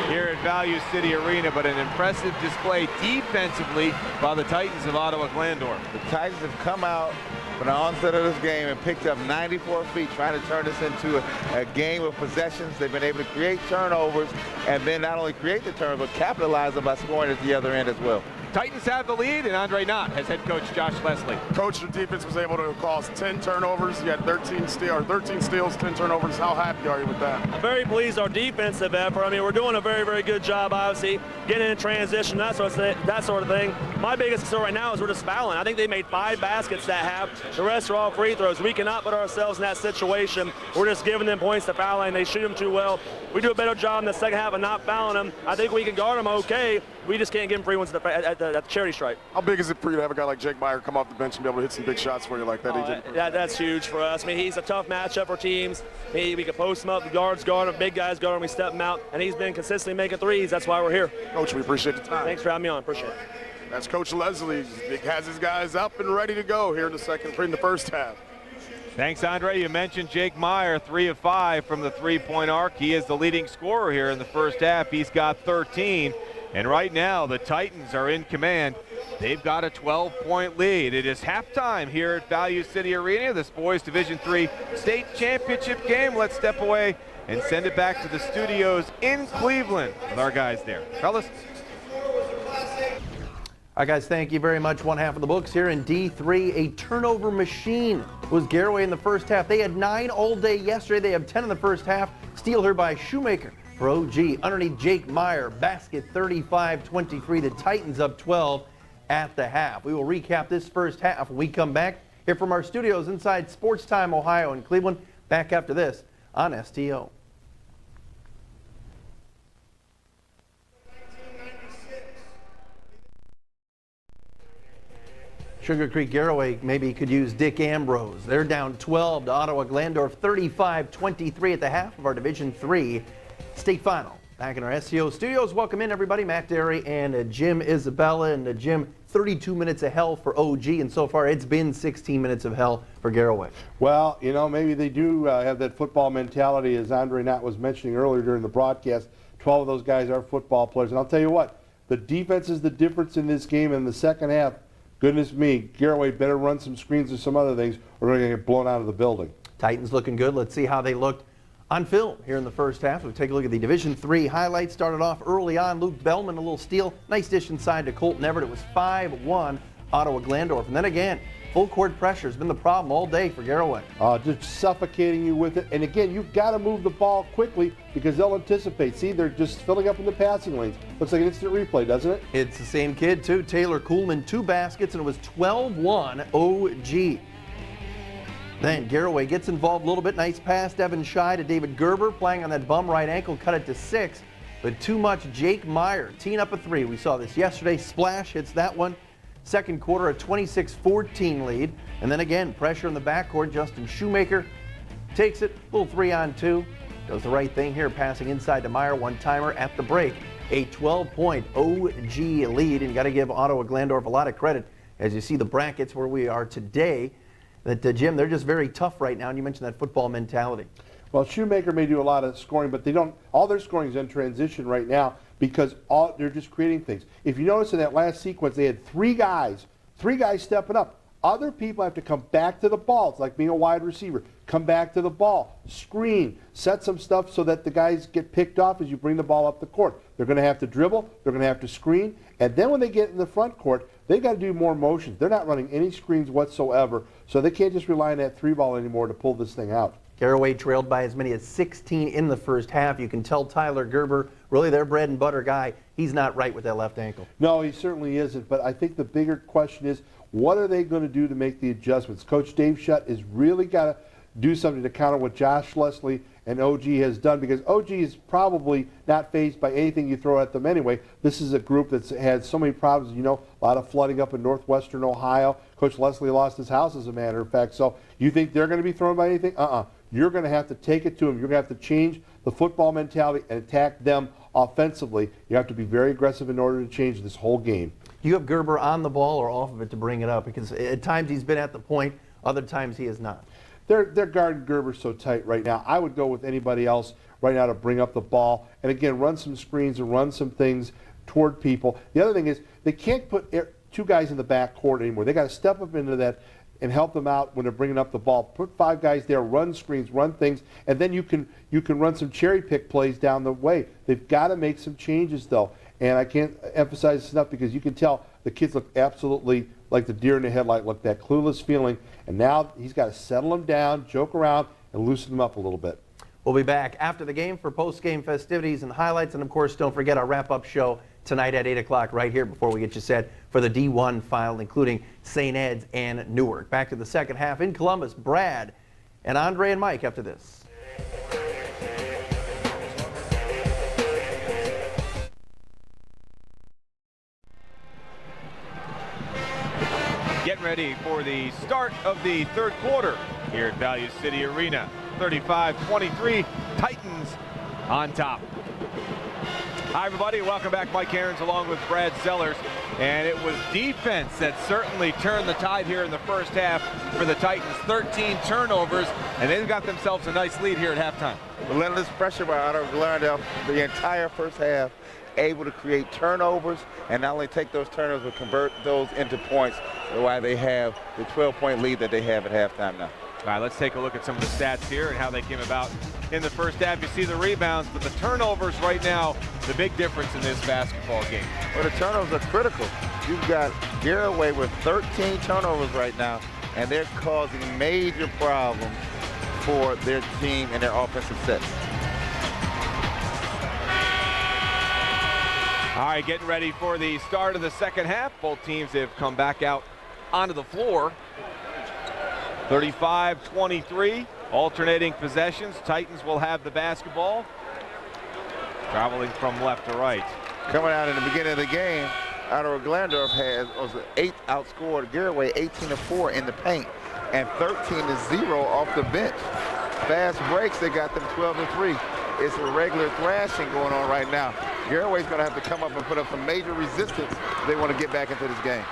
here at Value City Arena, but an impressive display defensively by the Titans of Ottawa-Glandorf. The Titans have come out from the onset of this game and picked up 94 feet, trying to turn this into a game of possessions. They've been able to create turnovers, and then not only create the turnover, but capitalize them by scoring at the other end as well. Titans have the lead, and Andre Knott has head coach Josh Leslie. Coach, the defense was able to cause 10 turnovers. You had 13 steals, 10 turnovers. How happy are you with that? I'm very pleased our defensive effort. I mean, we're doing a very, very good job, obviously, getting in transition, that sort of thing. My biggest concern right now is we're just fouling. I think they made 5 baskets that half. The rest are all free throws. We cannot put ourselves in that situation. We're just giving them points to foul line. They shoot them too well. We do a better job in the second half of not fouling them. I think we can guard them okay. We just can't give them free ones at the charity stripe. How big is it for you to have a guy like Jake Meyer come off the bench and be able to hit some big shots for you like that? That's huge for us. I mean, he's a tough matchup for teams. We can post him up, the guards guard him, big guys guard him, we step him out, and he's been consistently making threes. That's why we're here. Coach, we appreciate the time. Thanks for having me on. Appreciate it. That's Coach Leslie. He has his guys up and ready to go here in the first half. Thanks, Andre. You mentioned Jake Meyer, 3 of 5 from the three-point arc. He is the leading scorer here in the first half. He's got 13. And right now, the Titans are in command. They've got a 12-point lead. It is halftime here at Value City Arena, this boys Division III state championship game. Let's step away and send it back to the studios in Cleveland with our guys there. Fellas. All right, guys, thank you very much. One half of the books here in D3. A turnover machine was Garaway in the first half. They had 9 all day yesterday. They have 10 in the first half. Steal here by Shoemaker for OG. Underneath Jake Meyer, basket 35-23. The Titans up 12 at the half. We will recap this first half when we come back here from our studios inside Sports Time Ohio in Cleveland. Back after this on STO. Sugar Creek Garaway maybe could use Dick Ambrose. They're down 12 to Ottawa-Glandorf, 35-23 at the half of our Division III state final. Back in our SCO studios, welcome in everybody. Matt Derry and Jim Isabella. And Jim, 32 minutes of hell for OG, and so far it's been 16 minutes of hell for Garaway. Well, you know, maybe they do have that football mentality, as Andre Knott was mentioning earlier during the broadcast. 12 of those guys are football players. And I'll tell you what, the defense is the difference in this game in the second half. Goodness me, Garaway better run some screens or some other things, or we're going to get blown out of the building. Titans looking good. Let's see how they looked on film here in the first half. We'll take a look at the Division III highlights. Started off early on. Luke Bellman, a little steal. Nice dish inside to Colton Everett. It was 5-1 Ottawa-Glandorf. And then again, full court pressure has been the problem all day for Garaway. Just suffocating you with it. And again, you've got to move the ball quickly because they'll anticipate. See, they're just filling up in the passing lanes. Looks like an instant replay, doesn't it? It's the same kid, too. Taylor Kuhlman, 2 baskets, and it was 12-1 OG. Then Garaway gets involved a little bit. Nice pass, Devin Scheid to David Gerber, playing on that bum right ankle, cut it to 6. But too much. Jake Meyer teeing up a 3. We saw this yesterday. Splash hits that one. Second quarter, a 26-14 lead. And then again, pressure in the backcourt. Justin Shoemaker takes it. Little 3-on-2. Does the right thing here, passing inside to Meyer. One-timer at the break. A 12-point OG lead. And you got to give Ottawa-Glandorf a lot of credit as you see the brackets where we are today. That, Jim, they're just very tough right now, and you mentioned that football mentality. Well, Shoemaker may do a lot of scoring, but they don't. All their scoring is in transition right now because they're just creating things. If you notice in that last sequence, they had 3 guys stepping up. Other people have to come back to the ball. It's like being a wide receiver. Come back to the ball, screen, set some stuff so that the guys get picked off as you bring the ball up the court. They're going to have to dribble, they're going to have to screen, and then when they get in the front court, they've got to do more motions. They're not running any screens whatsoever, so they can't just rely on that 3-ball anymore to pull this thing out. Garaway trailed by as many as 16 in the first half. You can tell Tyler Gerber, really their bread and butter guy, he's not right with that left ankle. No, he certainly isn't, but I think the bigger question is, what are they going to do to make the adjustments? Coach Dave Shutt has really got to do something to counter what Josh Leslie and OG has done, because OG is probably not fazed by anything you throw at them anyway. This is a group that's had so many problems, you know, a lot of flooding up in northwestern Ohio. Coach Leslie lost his house, as a matter of fact. So you think they're going to be thrown by anything? You're going to have to take it to them. You're going to have to change the football mentality and attack them offensively. You have to be very aggressive in order to change this whole game. Do you have Gerber on the ball or off of it to bring it up? Because at times he's been at the point, other times he is not. They're guarding Gerber so tight right now. I would go with anybody else right now to bring up the ball and, again, run some screens and run some things toward people. The other thing is they can't put 2 guys in the back court anymore. They got to step up into that and help them out when they're bringing up the ball. Put 5 guys there, run screens, run things, and then you can run some cherry pick plays down the way. They've got to make some changes, though, and I can't emphasize this enough because you can tell the kids look absolutely like the deer in the headlight, look that clueless feeling, and now he's got to settle them down, joke around, and loosen them up a little bit. We'll be back after the game for post-game festivities and highlights, and of course, don't forget our wrap-up show tonight at 8 o'clock right here before we get you set for the D1 final, including St. Ed's and Newark. Back to the second half in Columbus. Brad and Andre and Mike after this. Getting ready for the start of the third quarter here at Value City Arena. 35-23, Titans on top. Hi everybody, welcome back. Mike Aarons along with Brad Sellers. And it was defense that certainly turned the tide here in the first half for the Titans. 13 turnovers, and they've got themselves a nice lead here at halftime. Relentless pressure by Ottawa-Glandorf the entire first half, able to create turnovers and not only take those turnovers but convert those into points, why they have the 12-point lead that they have at halftime now. All right, let's take a look at some of the stats here and how they came about in the first half. You see the rebounds, but the turnovers right now, the big difference in this basketball game. Well, the turnovers are critical. You've got Garaway with 13 turnovers right now, and they're causing major problems for their team and their offensive sets. All right, getting ready for the start of the second half. Both teams have come back out onto the floor. 35-23, alternating possessions. Titans will have the basketball. Traveling from left to right. Coming out in the beginning of the game, Ottawa-Glandorf was 8 outscored Garaway 18-4 in the paint and 13-0 off the bench. Fast breaks, they got them 12-3. It's a regular thrashing going on right now. Garaway's going to have to come up and put up some major resistance if they want to get back into this game.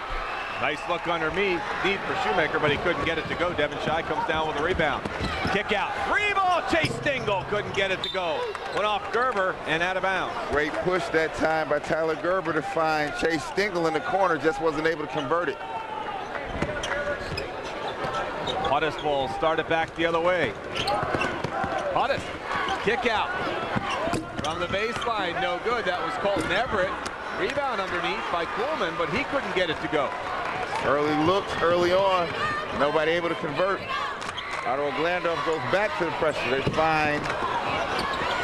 Nice look underneath, deep for Shoemaker, but he couldn't get it to go. Devin Shai comes down with a rebound. Kick out, 3-ball, Chase Stingle couldn't get it to go. Went off Gerber and out of bounds. Great push that time by Tyler Gerber to find Chase Stingle in the corner, just wasn't able to convert it. Hudis will start it back the other way. Hudis, kick out. From the baseline, no good. That was Colton Everett. Rebound underneath by Coleman, but he couldn't get it to go. Early looks early on, nobody able to convert. Ottawa-Glandorf goes back to the pressure. They find.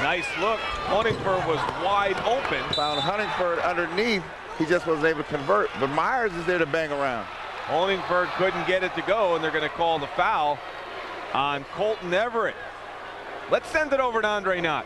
Nice look. Huntingford was wide open. Found Huntingford underneath. He just wasn't able to convert, but Myers is there to bang around. Huntingford couldn't get it to go, and they're going to call the foul on Colton Everett. Let's send it over to Andre Knott.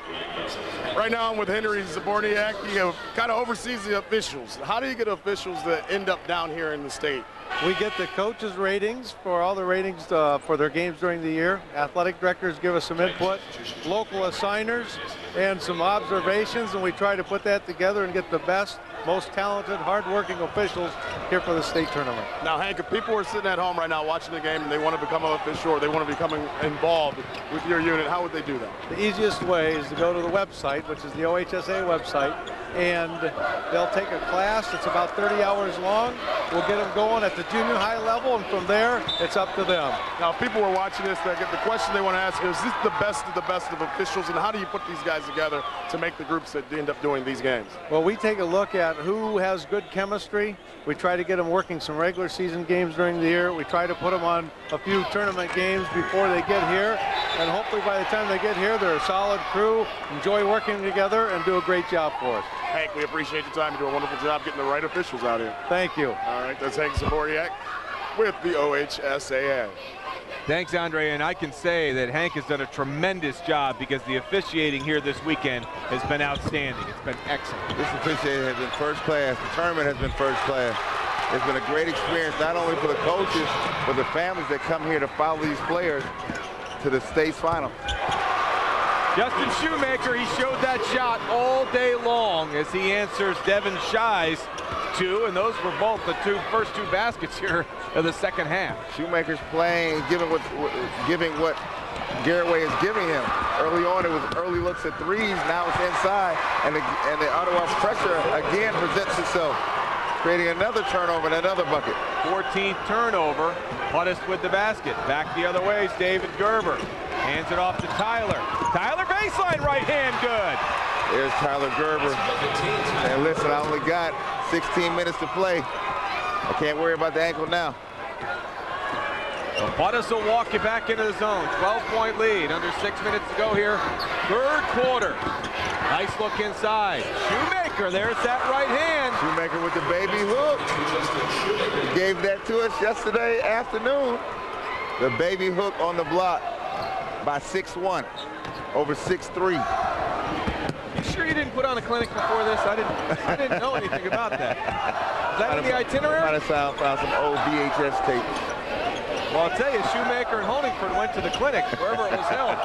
Right now I'm with Henry Zaborniak. He kind of oversees the officials. How do you get officials that end up down here in the state? We get the coaches' ratings for all the ratings for their games during the year. Athletic directors give us some input, local assigners, and some observations, and we try to put that together and get the best, most talented, hard-working officials here for the state tournament. Now, Hank, if people are sitting at home right now watching the game and they want to become an official or they want to become involved with your unit, how would they do that? The easiest way is to go to the website, which is the OHSAA website, and they'll take a class that's about 30 hours long, we'll get them going at the junior high level, and from there, it's up to them. Now, if people were watching this, the question they want to ask is this the best of officials, and how do you put these guys together to make the groups that end up doing these games? Well, we take a look at who has good chemistry. We try to get them working some regular season games during the year. We try to put them on a few tournament games before they get here, and hopefully by the time they get here, they're a solid crew, enjoy working together, and do a great job for us. Hank, we appreciate your time. You do a wonderful job getting the right officials out here. Thank you. All right, that's Hank Zaboriak with the OHSAA. Thanks, Andre, and I can say that Hank has done a tremendous job because the officiating here this weekend has been outstanding. It's been excellent. This officiating has been first class. The tournament has been first class. It's been a great experience, not only for the coaches, but the families that come here to follow these players to the state's final. Justin Shoemaker, he showed that shot all day long as he answers Devin Shy's two, and those were both the first two baskets here of the second half. Shoemaker's playing, giving what Garaway is giving him. Early on, it was early looks at threes. Now it's inside, and the Ottawa pressure again presents itself, creating another turnover and another bucket. 14th turnover. Huddist with the basket. Back the other way is David Gerber. Hands it off to Tyler. Tyler baseline right hand, good. There's Tyler Gerber. And listen, I only got 16 minutes to play. I can't worry about the ankle now. So Huddist will walk you back into the zone. 12-point lead. Under 6 minutes to go here. Third quarter. Nice look inside. Shoemaker, there's that right hand. Shoemaker with the baby hook. He gave that to us yesterday afternoon. The baby hook on the block by 6'1", over 6'3". You sure you didn't put on a clinic before this? I didn't know anything about that. Is that in the itinerary? Might have found some old VHS tape. Well, I'll tell you, Shoemaker and Honingford went to the clinic, wherever it was held.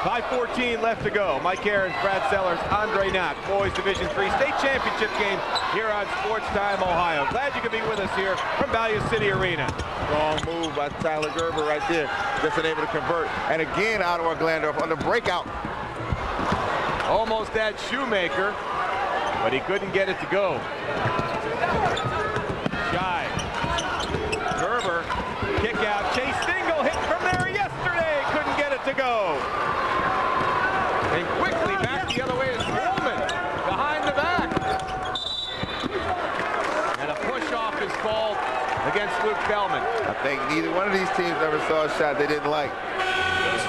5:14 left to go. Mike Aarons, Brad Sellers, Andre Knott, Boys Division III State Championship game here on Sports Time, Ohio. Glad you could be with us here from Value City Arena. Strong move by Tyler Gerber right there. Just unable to convert. And again, Ottawa-Glandorf on the breakout. Almost had Shoemaker, but he couldn't get it to go. Shy. Gerber, kick out. Chase Dingle hit from there yesterday. Couldn't get it to go. And quickly back the other way is Coleman behind the back. And a push off is called against Luke Bellman. I think neither one of these teams ever saw a shot they didn't like.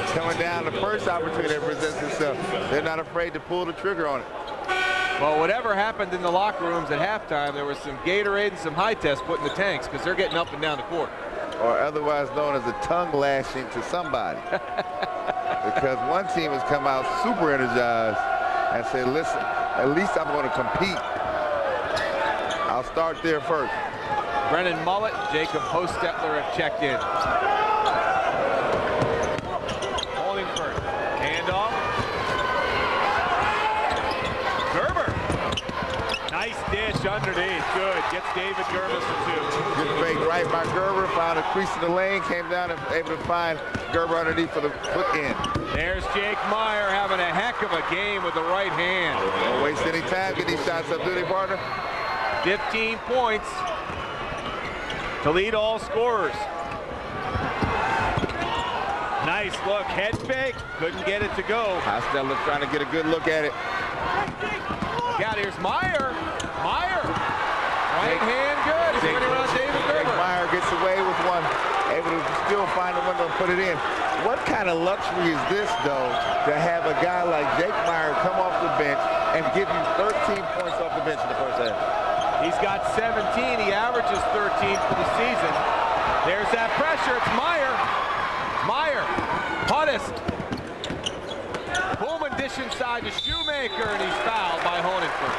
Coming down the first opportunity that presents itself. They're not afraid to pull the trigger on it. Well, whatever happened in the locker rooms at halftime, there was some Gatorade and some high test put in the tanks because they're getting up and down the court. Or otherwise known as a tongue lashing to somebody. Because one team has come out super energized and said, listen, at least I'm going to compete. I'll start there first. Brennan Mullet, Jacob Hostetler have checked in. Holdingford, handoff. Gerber, nice dish underneath, good. Gets David Gerber some two. Good fake right by Gerber, found a crease in the lane, came down and able to find Gerber underneath for the hook in. There's Jake Meyer having a heck of a game with the right hand. Don't waste any time, get these shots up, do they, partner? 15 points to lead all scorers. Nice look, head fake, couldn't get it to go. Hostetler trying to get a good look at it. Look out, here's Meyer. Meyer, right hand good. He's winning around David Gerber. Meyer gets away with one, able to still find the window and put it in. What kind of luxury is this, though, to have a guy like Jake Meyer come off the bench and give you 13 points off the bench in the first half? He's got 17. He averages 13 for the season. There's that pressure. It's Meyer. Meyer. Huddist. Pullman dish inside to Shoemaker, and he's fouled by Honingford.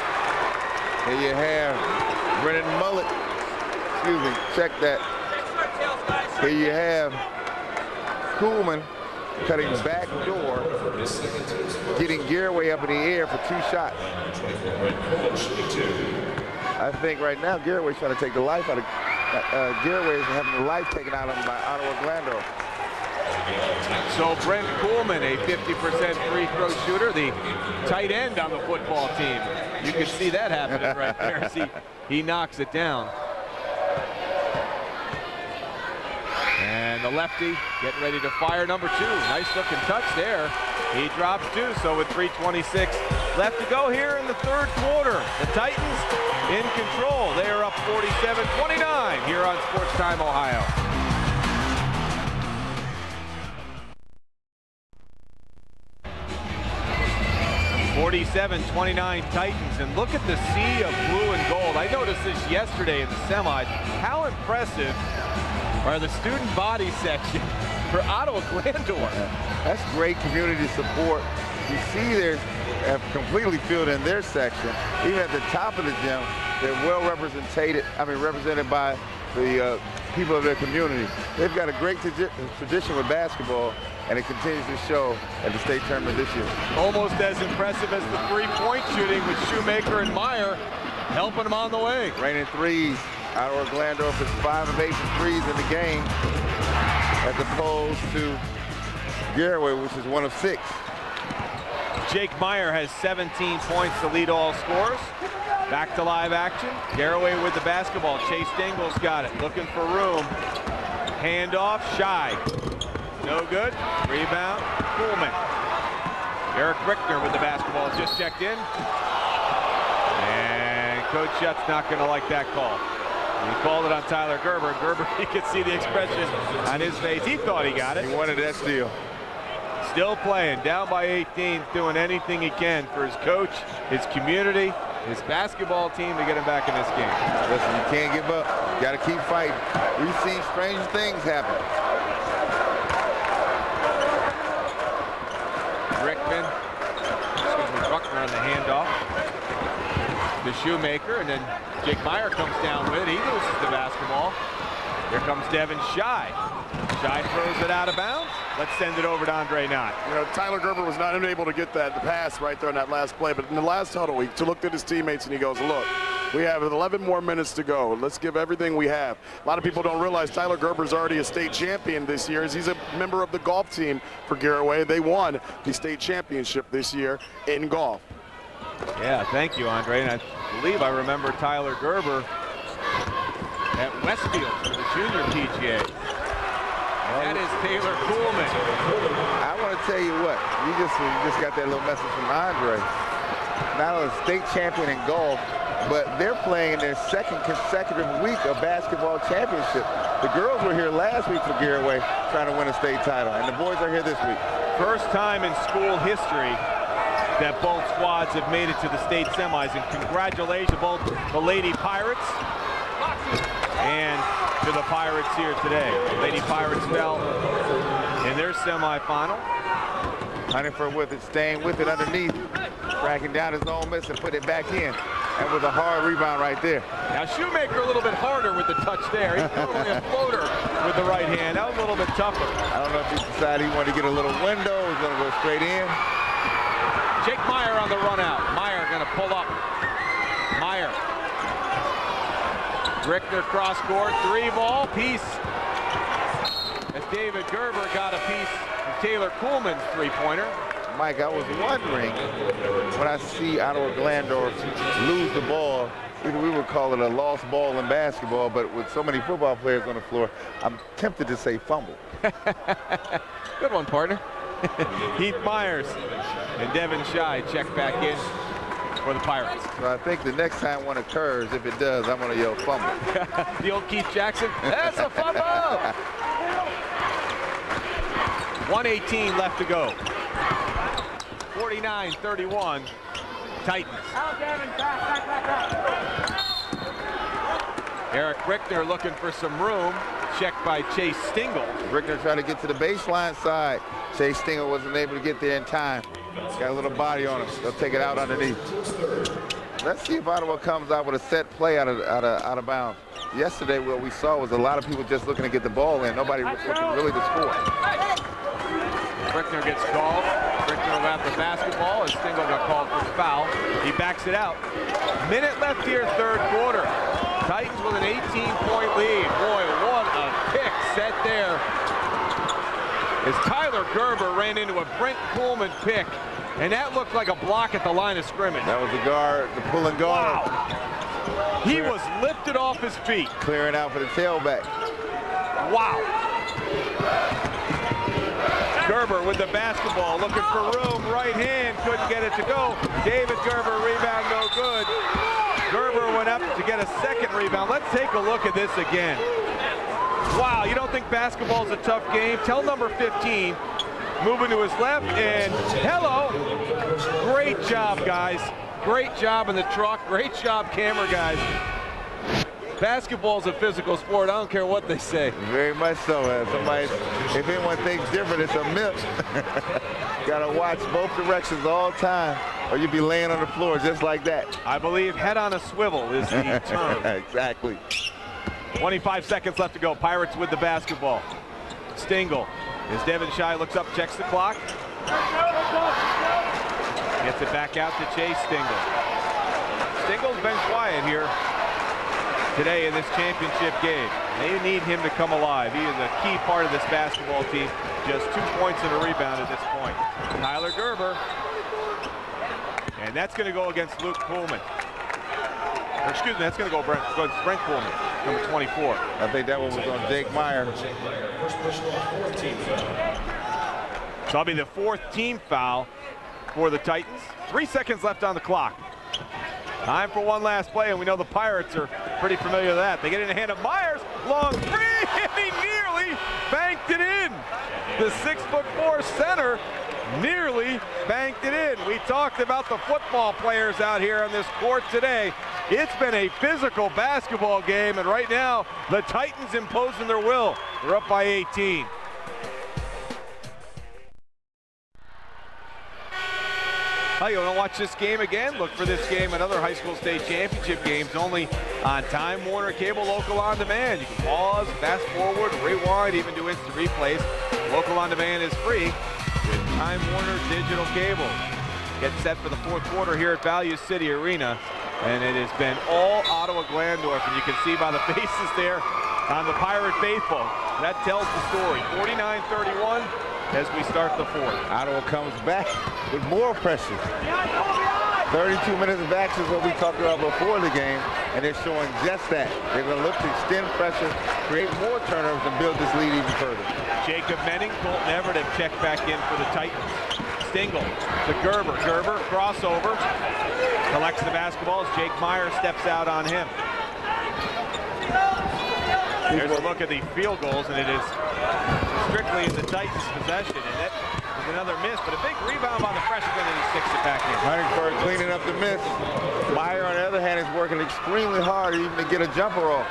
Here you have Brennan Mullet. Excuse me. Check that. Here you have Kuhlman cutting back door, getting Garaway up in the air for two shots. I think right now Garaway's trying to take the life out of Garaway is having the life taken out of him by Ottawa-Glandorf. So Brent Coolman, a 50% free throw shooter, the tight end on the football team. You can see that happening right there as he knocks it down. And the lefty getting ready to fire number 2. Nice looking touch there. He drops 2, so with 3:26 left to go here in the third quarter. The Titans in control. They are up 47-29 here on Sports Time Ohio. (47-29) Titans, and look at the sea of blue and gold. I noticed this yesterday in the semis. How impressive are the student body section for Ottawa-Glandorf? That's great community support. You see they have completely filled in their section. Even at the top of the gym, they're well represented by the people of their community. They've got a great tradition with basketball, and it continues to show at the state tournament this year. Almost as impressive as the three-point shooting with Shoemaker and Meyer helping them on the way. Raining threes. Ottawa-Glandorf is 5 of 8 threes in the game, as opposed to Garaway, which is 1 of 6. Jake Meyer has 17 points to lead all scorers. Back to live action. Garaway with the basketball. Chase Dingle's got it. Looking for room. Handoff. Shy. No good. Rebound. Coolman. Eric Rickner with the basketball. Just checked in. And Coach Shutt's not going to like that call. He called it on Tyler Gerber. Gerber, you could see the expression on his face. He thought he got it. He wanted that steal. Still playing, down by 18, doing anything he can for his coach, his community, his basketball team to get him back in this game. Listen, you can't give up. You got to keep fighting. We've seen strange things happen. Bruckner on the handoff. The Shoemaker, and then Jake Meyer comes down with it. He loses the basketball. Here comes Devin Shy. Shy throws it out of bounds. Let's send it over to Andre Knott. You know, Tyler Gerber was not able to get the pass right there on that last play, but in the last huddle, he looked at his teammates and he goes, look, we have 11 more minutes to go. Let's give everything we have. A lot of people don't realize Tyler Gerber's already a state champion this year. He's a member of the golf team for Garaway. They won the state championship this year in golf. Yeah, thank you, Andre. And I believe I remember Tyler Gerber at Westfield for the junior PGA. That is Taylor Coolman. I want to tell you what, you just got that little message from Andre. Not only state champion in golf, but they're playing in their second consecutive week of basketball championship. The girls were here last week for Garaway trying to win a state title, and the boys are here this week. First time in school history that both squads have made it to the state semis, and congratulations to both the Lady Pirates and to the Pirates here today. The Lady Pirates fell in their semifinal. Huntingford with it, staying with it underneath, tracking down his own miss and put it back in. And with a hard rebound right there. Now Shoemaker a little bit harder with the touch there. He's throwing a floater with the right hand. That was a little bit tougher. I don't know if he decided he wanted to get a little window. He's going to go straight in. Jake Meyer on the run out. Meyer going to pull up. Meyer. Rickner cross court, 3-ball piece. As David Gerber got a piece of Taylor Coolman's three-pointer. Mike, I was wondering when I see Ottawa-Glandorf lose the ball, either we would call it a lost ball in basketball, but with so many football players on the floor, I'm tempted to say fumble. Good one, partner. Heath Myers and Devin Shy check back in for the Pirates. So I think the next time one occurs, if it does, I'm going to yell fumble. The old Keith Jackson, that's a fumble! 1:18 left to go. 49-31, Titans. Eric Rickner looking for some room. Checked by Chase Stingle. Rickner trying to get to the baseline side. Chase Stingle wasn't able to get there in time. Got a little body on him. They'll take it out underneath. Let's see if Ottawa comes out with a set play out of bounds. Yesterday, what we saw was a lot of people just looking to get the ball in. Nobody looking really to score. Rickner gets called. Rickner will have the basketball as Stingle got called for the foul. He backs it out. Minute left here, third quarter. Titans with an 18-point lead. Boy, what a pick set there. as Tyler Gerber ran into a Brent Coolman pick, and that looked like a block at the line of scrimmage. That was the guard, the pulling guard. Wow. He was lifted off his feet. Clearing out for the tailback. Wow. Gerber with the basketball, looking for room, right hand, couldn't get it to go. David Gerber, rebound no good. Gerber went up to get a second rebound. Let's take a look at this again. Wow, you don't think basketball's a tough game? Tell number 15, moving to his left, and hello. Great job, guys. Great job in the truck. Great job, camera guys. Basketball's a physical sport. I don't care what they say. Very much so. Somebody, if anyone thinks different, it's a myth. Gotta watch both directions all the time, or you'll be laying on the floor just like that. I believe head on a swivel is the term. Exactly. 25 seconds left to go. Pirates with the basketball. Stingle, as Devin Shai looks up, checks the clock. Gets it back out to Chase Stingle. Stingle's been quiet here today in this championship game. They need him to come alive. He is a key part of this basketball team. Just 2 points and a rebound at this point. Tyler Gerber. And that's going to go against Luke Coolman. Or excuse me, that's going to go against Brent Coolman, number 24. I think that one was on Jake Meyer. So that'll be the 4th team foul for the Titans. 3 seconds left on the clock. Time for one last play, and we know the Pirates are pretty familiar with that. They get it in the hand of Myers, long three, and he nearly banked it in. The 6'4" center nearly banked it in. We talked about the football players out here on this court today. It's been a physical basketball game, and right now, the Titans imposing their will. They're up by 18. Oh, you want to watch this game again? Look for this game and other high school state championship games only on Time Warner Cable Local On Demand. You can pause, fast forward, rewind, even do instant replays. Local On Demand is free with Time Warner Digital Cable. Get set for the 4th quarter here at Value City Arena. And it has been all Ottawa-Glandorf, and you can see by the faces there on the Pirate faithful. That tells the story. 49-31. As we start the 4th. Ottawa comes back with more pressure. 32 minutes of action is what we talked about before the game, and they're showing just that. They're going to look to extend pressure, create more turnovers, and build this lead even further. Jacob Menning, Colton Everett have checked back in for the Titans. Stingle to Gerber. Gerber, crossover, collects the basketball as Jake Meyer steps out on him. There's a look at the field goals, and it is strictly in the Titans' possession, and that is another miss, but a big rebound by the freshman, and he sticks it back in. Huntingford cleaning up the miss. Meyer, on the other hand, is working extremely hard even to get a jumper off.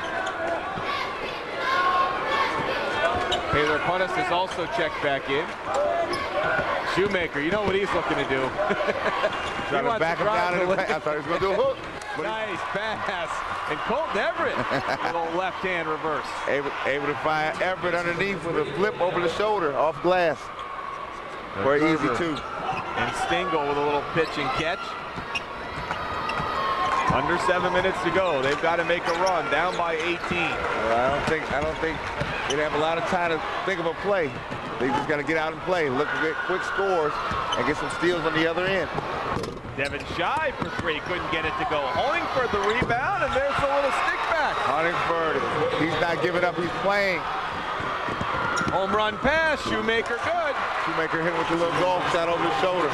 Taylor Puntis is also checked back in. Shoemaker, you know what he's looking to do. Trying to back him down in the pass. I thought he was going to do a hook. Nice pass. And Colton Everett with a left-hand reverse. Able to find Everett underneath with a flip over the shoulder off glass. For an easy 2. And Stingle with a little pitch and catch. Under 7 minutes to go. They've got to make a run, down by 18. Well, I don't think they'd have a lot of time to think of a play. They just got to get out and play, look to get quick scores, and get some steals on the other end. Devin Shai for 3, couldn't get it to go. Huntingford the rebound, and there's a little stick back. Huntingford, he's not giving up, he's playing. Home run pass, Shoemaker good. Shoemaker hit with a little golf shot over the shoulder.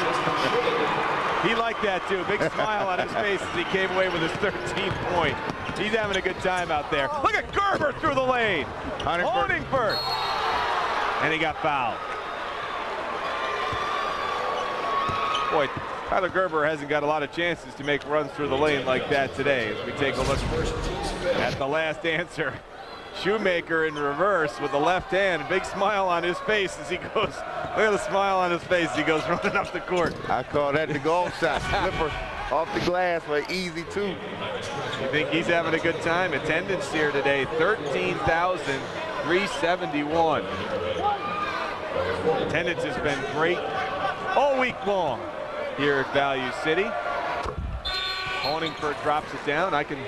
He liked that too. Big smile on his face as he came away with his 13th point. He's having a good time out there. Look at Gerber through the lane. Huntingford. And he got fouled. Boy, Tyler Gerber hasn't got a lot of chances to make runs through the lane like that today. As we take a look at the last answer. Shoemaker in reverse with the left hand. A big smile on his face as he goes. Look at the smile on his face as he goes running up the court. I call that the golf shot. Slipper off the glass for an easy 2. You think he's having a good time? Attendance here today, 13,371. Attendance has been great all week long here at Value City. Honingford drops it down. I can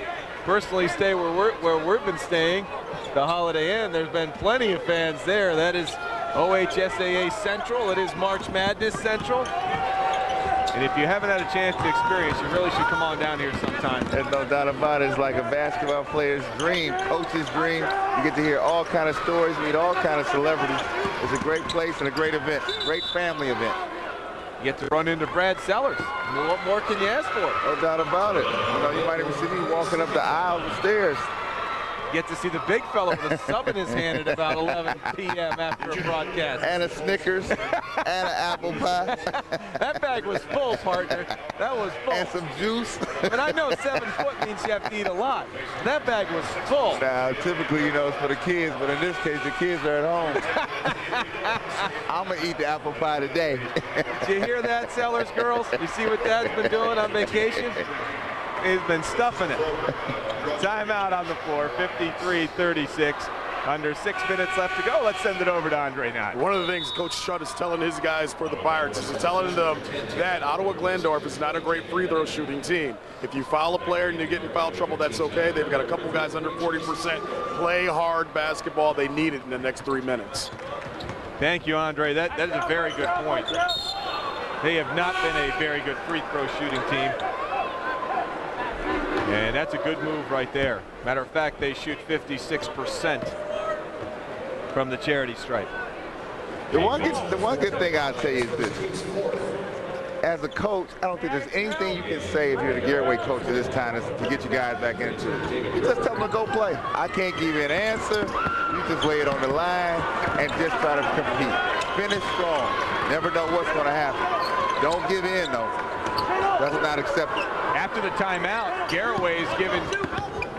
personally stay where we've been staying, the Holiday Inn. There's been plenty of fans there. That is OHSAA Central. It is March Madness Central. And if you haven't had a chance to experience, you really should come on down here sometime. There's no doubt about it. It's like a basketball player's dream, coach's dream. You get to hear all kind of stories, meet all kind of celebrities. It's a great place and a great event, great family event. You get to run into Brad Sellers. I mean, what more can you ask for? No doubt about it. You know, you might even see me walking up the aisle of the stairs. Get to see the big fellow with a sub in his hand at about 11 p.m. after a broadcast. And a Snickers, and an apple pie. That bag was full, partner. That was full. And some juice. But I know 7 foot means you have to eat a lot. That bag was full. Now, typically, you know, it's for the kids, but in this case, the kids are at home. I'm going to eat the apple pie today. Did you hear that, Sellers girls? You see what Dad's been doing on vacation? He's been stuffing it. Timeout on the floor, 53-36. Under 6 minutes left to go. Let's send it over to Andre Knott. One of the things Coach Schutt is telling his guys for the Pirates is telling them that Ottawa-Glandorf is not a great free throw shooting team. If you foul a player and you get in foul trouble, that's okay. They've got a couple guys under 40%. Play hard basketball. They need it in the next 3 minutes. Thank you, Andre. That is a very good point. They have not been a very good free throw shooting team. And that's a good move right there. Matter of fact, they shoot 56% from the charity stripe. The one good thing I'll tell you is this. As a coach, I don't think there's anything you can say if you're the Garaway coach at this time to get you guys back into it. You just tell them to go play. I can't give you an answer. You just lay it on the line and just try to compete. Finish strong. Never know what's going to happen. Don't give in, though. That's not acceptable. After the timeout, Garaway is giving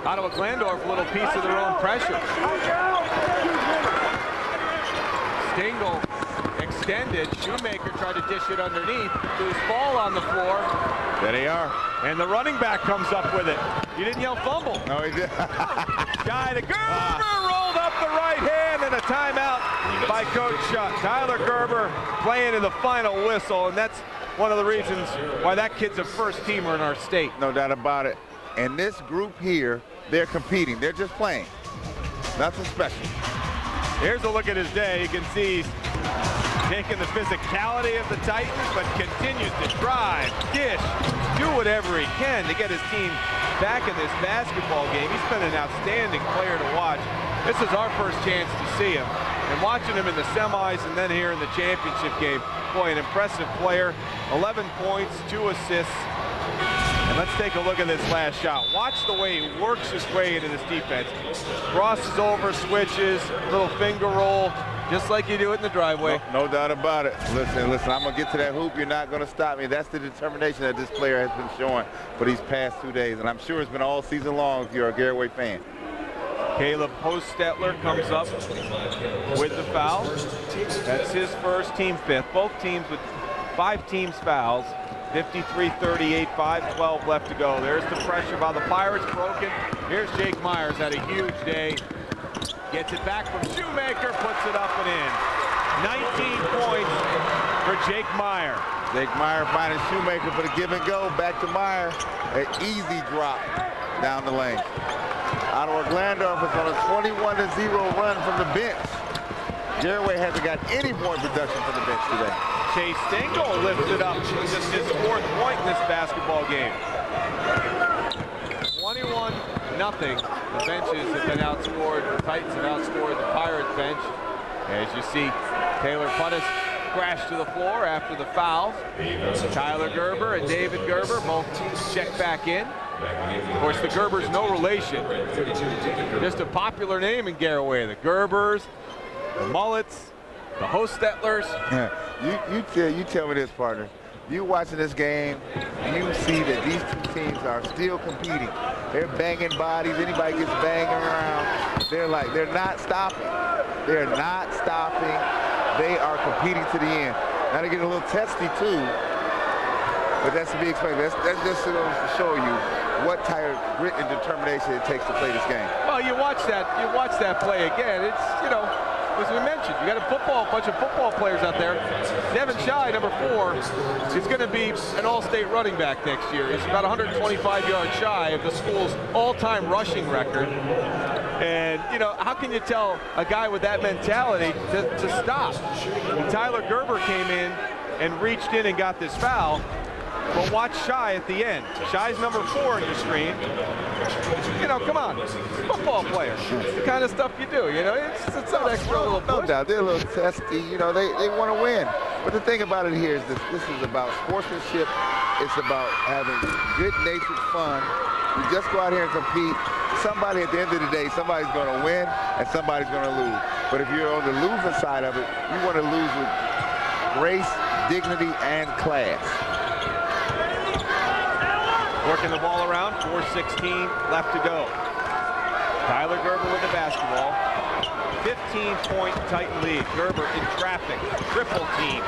Ottawa-Glandorf a little piece of their own pressure. Stingle extended. Shoemaker tried to dish it underneath. Loose ball on the floor. There they are. And the running back comes up with it. You didn't yell fumble. No, he did. Guy to Gerber rolled up the right hand, and a timeout by Coach Schutt. Tyler Gerber playing in the final whistle, and that's one of the reasons why that kid's a first teamer in our state. No doubt about it. And this group here, they're competing. They're just playing. Nothing special. Here's a look at his day. You can see he's taking the physicality of the Titans, but continues to drive, dish, do whatever he can to get his team back in this basketball game. He's been an outstanding player to watch. This is our first chance to see him. And watching him in the semis and then here in the championship game, boy, an impressive player. 11 points, 2 assists. And let's take a look at this last shot. Watch the way he works his way into this defense. Crosses over, switches, little finger roll, just like you do it in the driveway. No doubt about it. Listen, I'm going to get to that hoop. You're not going to stop me. That's the determination that this player has been showing for these past 2 days. And I'm sure it's been all season long if you're a Garaway fan. Caleb Postetler comes up with the foul. That's his first, team fifth. Both teams with 5 teams fouls. 53-38, 5:12 left to go. There's the pressure by the Pirates, broken. Here's Jake Myers, had a huge day. Gets it back from Shoemaker, puts it up and in. 19 points for Jake Meyer. Jake Meyer finding Shoemaker for the give and go. Back to Meyer. An easy drop down the lane. Ottawa-Glandorf is on a 21-0 run from the bench. Garaway hasn't got any point production from the bench today. Chase Stingle lifted up just his 4th point in this basketball game. 21-0. The benches have been outscored. The Titans have outscored the Pirates bench. As you see, Taylor Puttis crashed to the floor after the fouls. Tyler Gerber and David Gerber both check back in. Of course, the Gerber's no relation. Just a popular name in Garaway. The Gerbers, the Mullets, the Hostetlers. You tell me this, partner. You watching this game, you see that these 2 teams are still competing. They're banging bodies. Anybody gets banging around, they're not stopping. They're not stopping. They are competing to the end. Now they get a little testy too, but that's to be expected. That's just to show you what type of grit and determination it takes to play this game. Well, you watch that play again. It's, you know, as we mentioned, you got a bunch of football players out there. Devin Shy, number 4, is going to be an all-state running back next year. He's about 125 yards shy of the school's all-time rushing record. And, you know, how can you tell a guy with that mentality to stop? And Tyler Gerber came in and reached in and got this foul. But watch Shy at the end. Shy's number 4 in the screen. You know, come on, football player. It's the kind of stuff you do, you know. It's an extra little push. No doubt, they're a little testy. You know, they want to win. But the thing about it here is this is about sportsmanship. It's about having good-natured fun. You just go out here and compete. Somebody at the end of the day, somebody's going to win and somebody's going to lose. But if you're on the losing side of it, you want to lose with grace, dignity, and class. Working the ball around, 4:16 left to go. Tyler Gerber with the basketball. 15-point Titan lead. Gerber in traffic, triple team.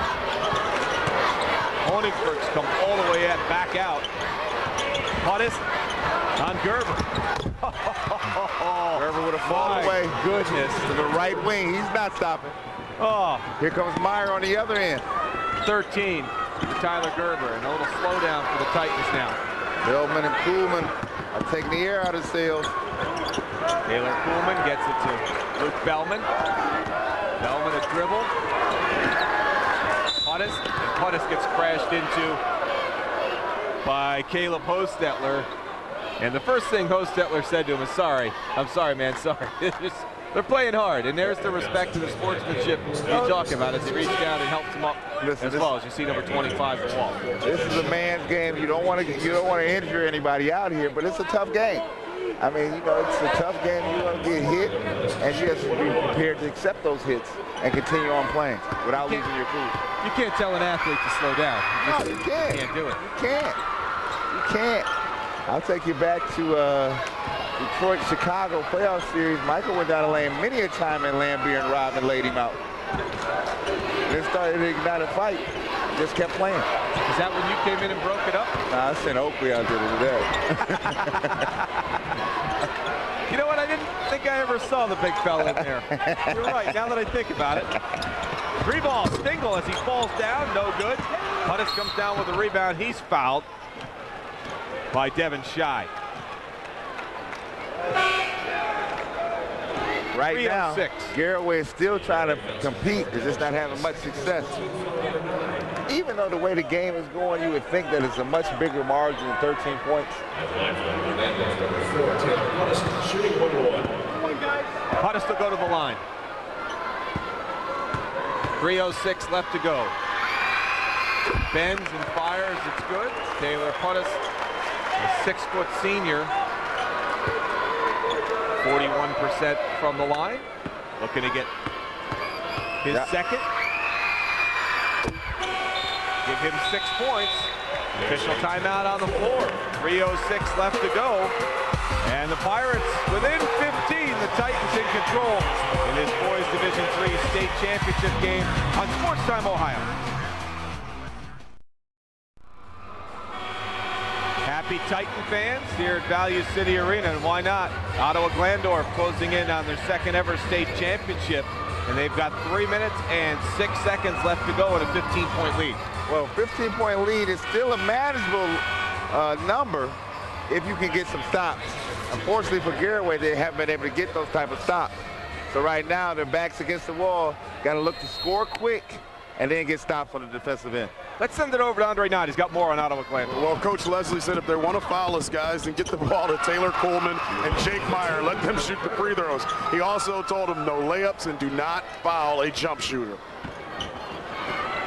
Honigbergs come all the way back out. Hudis on Gerber. Gerber with a fall away. Goodness. To the right wing. He's not stopping. Oh, Here comes Meyer on the other end. 13 for Tyler Gerber. And a little slowdown for the Titans now. Bellman and Kuhlman are taking the air out of sails. Taylor Kuhlman gets it to Luke Bellman. Bellman a dribble. Hudis, and Hudis gets crashed into by Caleb Hostetler. And the first thing Hostetler said to him is, sorry. I'm sorry, man, sorry. They're playing hard, and there's the respect to the sportsmanship you talk about as he reached down and helped him up as well as you see number 25 the wall. This is a man's game. You don't want to injure anybody out here, but it's a tough game. I mean, you know, it's a tough game. You're going to get hit, and you have to be prepared to accept those hits and continue on playing without losing your cool. You can't tell an athlete to slow down. You can't. You can't do it. You can't. You can't. I'll take you back to Detroit-Chicago playoff series. Michael went down the lane many a time, and Lambier and Robin laid him out. Then started to ignite a fight. Just kept playing. Is that when you came in and broke it up? Nah, I sent Oakley out there today. You know what? I didn't think I ever saw the big fella in there. You're right, now that I think about it. 3-ball Stingle as he falls down, no good. Hudis comes down with a rebound. He's fouled by Devin Shy. Right now, Garaway is still trying to compete. They're just not having much success. Even though the way the game is going, you would think that it's a much bigger margin than 13 points. Hudis will go to the line. 3:06 left to go. Bends and fires, it's good. Taylor Hudis, a 6-foot senior. 41% from the line. Looking to get his second. Give him 6 points. Official timeout on the floor. 3:06 left to go. And the Pirates within 15. The Titans in control in this boys Division III state championship game on Sports Time Ohio. Happy Titan fans here at Value City Arena, and why not? Ottawa-Glandorf closing in on their second ever state championship, and they've got 3 minutes and 6 seconds left to go in a 15-point lead. Well, 15-point lead is still a manageable number if you can get some stops. Unfortunately for Garaway, they haven't been able to get those type of stops. So right now, their backs against the wall, got to look to score quick and then get stopped on the defensive end. Let's send it over to Andre Knott. He's got more on Ottawa-Glandorf. Well, Coach Leslie said if they want to foul us, guys, then get the ball to Taylor Kuhlman and Jake Meyer. Let them shoot the free throws. He also told them no layups and do not foul a jump shooter.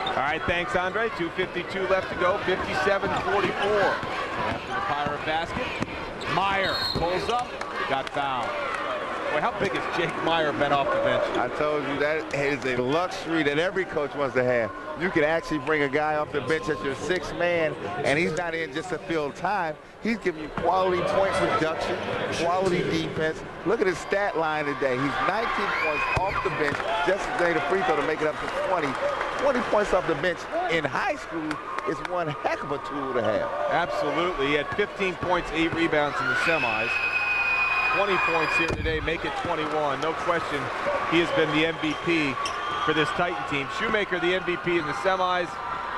All right, thanks, Andre. 2:52 left to go, 57-44. After the Pirate basket, Meyer pulls up, got fouled. Boy, how big has Jake Meyer been off the bench? I told you that is a luxury that every coach wants to have. You can actually bring a guy off the bench as your sixth man, and he's not in just to fill time. He's giving you quality point production, quality defense. Look at his stat line today. He's 19 points off the bench, just made a free throw to make it up to 20. 20 points off the bench in high school is one heck of a tool to have. Absolutely. He had 15 points, 8 rebounds in the semis. 20 points here today, make it 21. No question, he has been the MVP for this Titan team. Shoemaker, the MVP in the semis.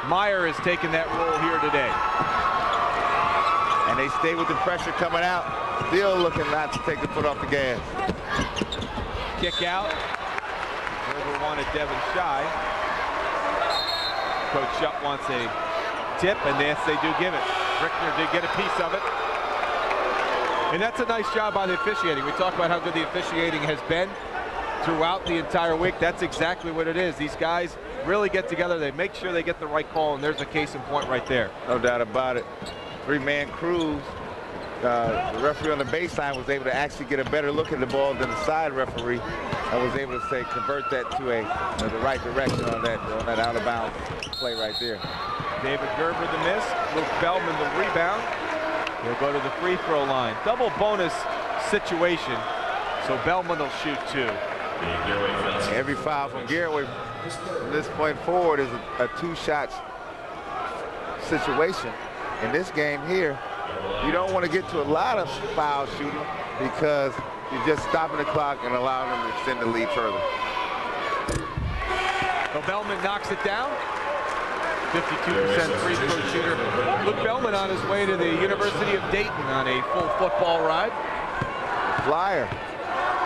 Meyer has taken that role here today. And they stay with the pressure coming out, still looking not to take the foot off the gas. Kick out. Gerber wanted Devin Shy. Coach Shutt wants a tip, and yes, they do give it. Rickner did get a piece of it. And that's a nice job by the officiating. We talk about how good the officiating has been throughout the entire week. That's exactly what it is. These guys really get together. They make sure they get the right call, and there's a case in point right there. No doubt about it. Three-man crews. The referee on the baseline was able to actually get a better look at the ball than the side referee, and was able to say convert that to the right direction on that out of bounds play right there. David Gerber the miss, Luke Bellman the rebound. He'll go to the free throw line. Double bonus situation, so Bellman will shoot 2. Every foul from Garaway from this point forward is a 2-shot situation. In this game here, you don't want to get to a lot of foul shooting because you're just stopping the clock and allowing them to extend the lead further. So Bellman knocks it down. 52% free throw shooter. Luke Bellman on his way to the University of Dayton on a full football ride. Flyer.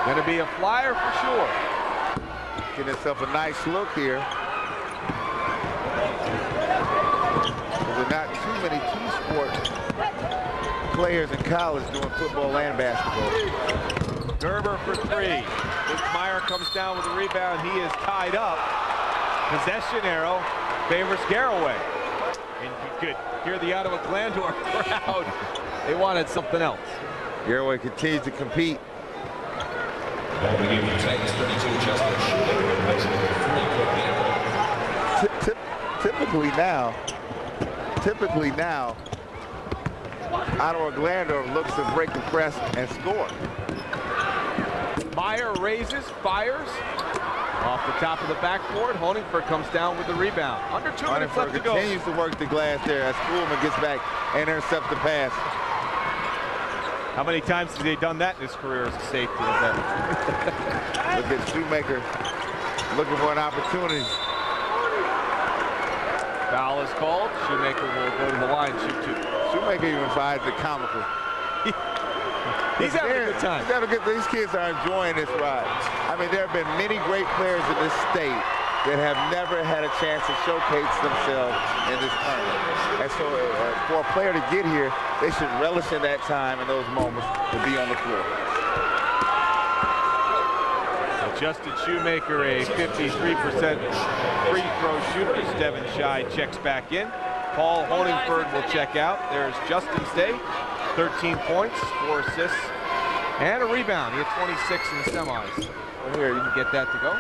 Going to be a flyer for sure. Getting himself a nice look here. There's not too many two-sport players in college doing football and basketball. Gerber for 3. Luke Meyer comes down with a rebound. He is tied up. Possession arrow favors Garaway. And you could hear the Ottawa-Glandorf crowd. They wanted something else. Garaway continues to compete. Typically now, Ottawa-Glandorf looks to break the press and score. Meyer raises, fires. Off the top of the backboard, Honingford comes down with the rebound. Under 2 minutes left to go. Continues to work the glass there as Kuhlman gets back and intercepts the pass. How many times has he done that in his career as a safety? Look at Shoemaker looking for an opportunity. Foul is called. Shoemaker will go to the line, shoot 2. Shoemaker even finds it comical. He's having a good time. These kids are enjoying this ride. I mean, there have been many great players in this state that have never had a chance to showcase themselves in this tournament. And so for a player to get here, they should relish in that time and those moments to be on the floor. Justin Shoemaker, a 53% free throw shooter. As Devin Shy checks back in. Paul Honingford will check out. There's Justin Stay, 13 points, 4 assists, and a rebound. He had 26 in the semis. Well, here, you can get that to go.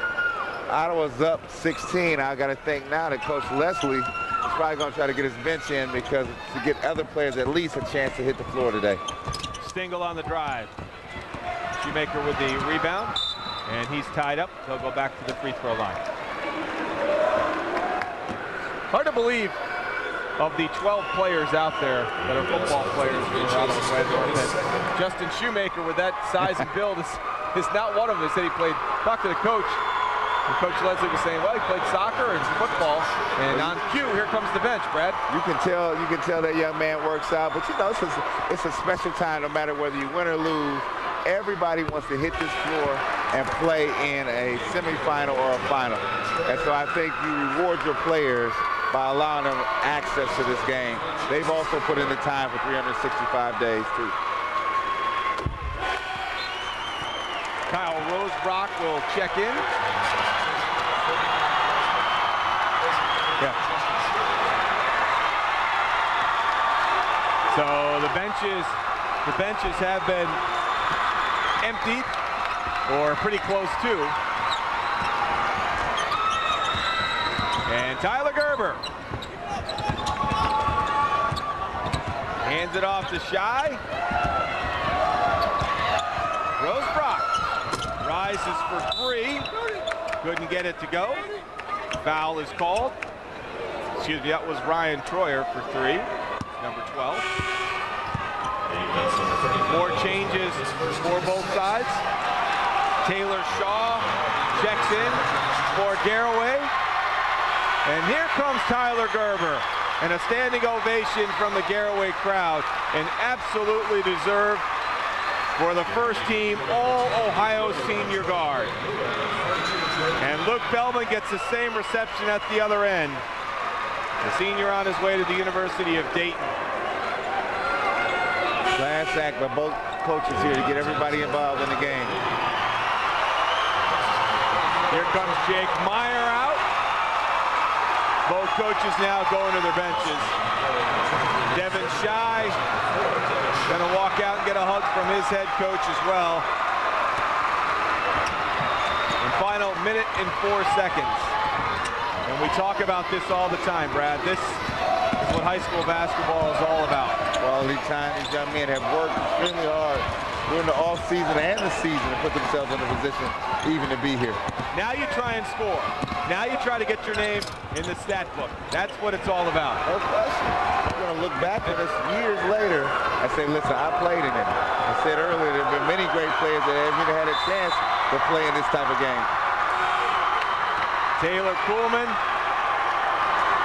Ottawa's up 16. I got to think now that Coach Leslie is probably going to try to get his bench in because to get other players at least a chance to hit the floor today. Stingle on the drive. Shoemaker with the rebound, and he's tied up. He'll go back to the free throw line. Hard to believe, of the 12 players out there that are football players for Ottawa-Glandorf, that Justin Shoemaker with that size and build is not one of them. They said he played, talked to the coach, and Coach Leslie was saying, well, he played soccer and football, and on cue, here comes the bench, Brad. You can tell that young man works out, but you know, it's a special time no matter whether you win or lose. Everybody wants to hit this floor and play in a semifinal or a final. And so I think you reward your players by allowing them access to this game. They've also put in the time for 365 days, too. Kyle Rosebrock will check in. Yeah. So the benches have been emptied, or pretty close to. And Tyler Gerber hands it off to Shy. Rosebrock rises for 3. Couldn't get it to go. Foul is called. Excuse me, that was Ryan Troyer for 3, number 12. More changes for both sides. Taylor Shaw checks in for Garaway. And here comes Tyler Gerber, and a standing ovation from the Garaway crowd. An absolutely deserved for the first team All-Ohio Senior Guard. And Luke Bellman gets the same reception at the other end. The senior on his way to the University of Dayton. Last act by both coaches here to get everybody involved in the game. Here comes Jake Meyer out. Both coaches now going to their benches. Devin Shy gonna walk out and get a hug from his head coach as well. And final minute and 4 seconds. And we talk about this all the time, Brad. This is what high school basketball is all about. Quality time. These young men have worked extremely hard during the off season and the season to put themselves in a position even to be here. Now you try and score. Now you try to get your name in the stat book. That's what it's all about. No question. I'm going to look back at this years later and say, listen, I played in it. I said earlier, there have been many great players that haven't even had a chance to play in this type of game. Taylor Kuhlman.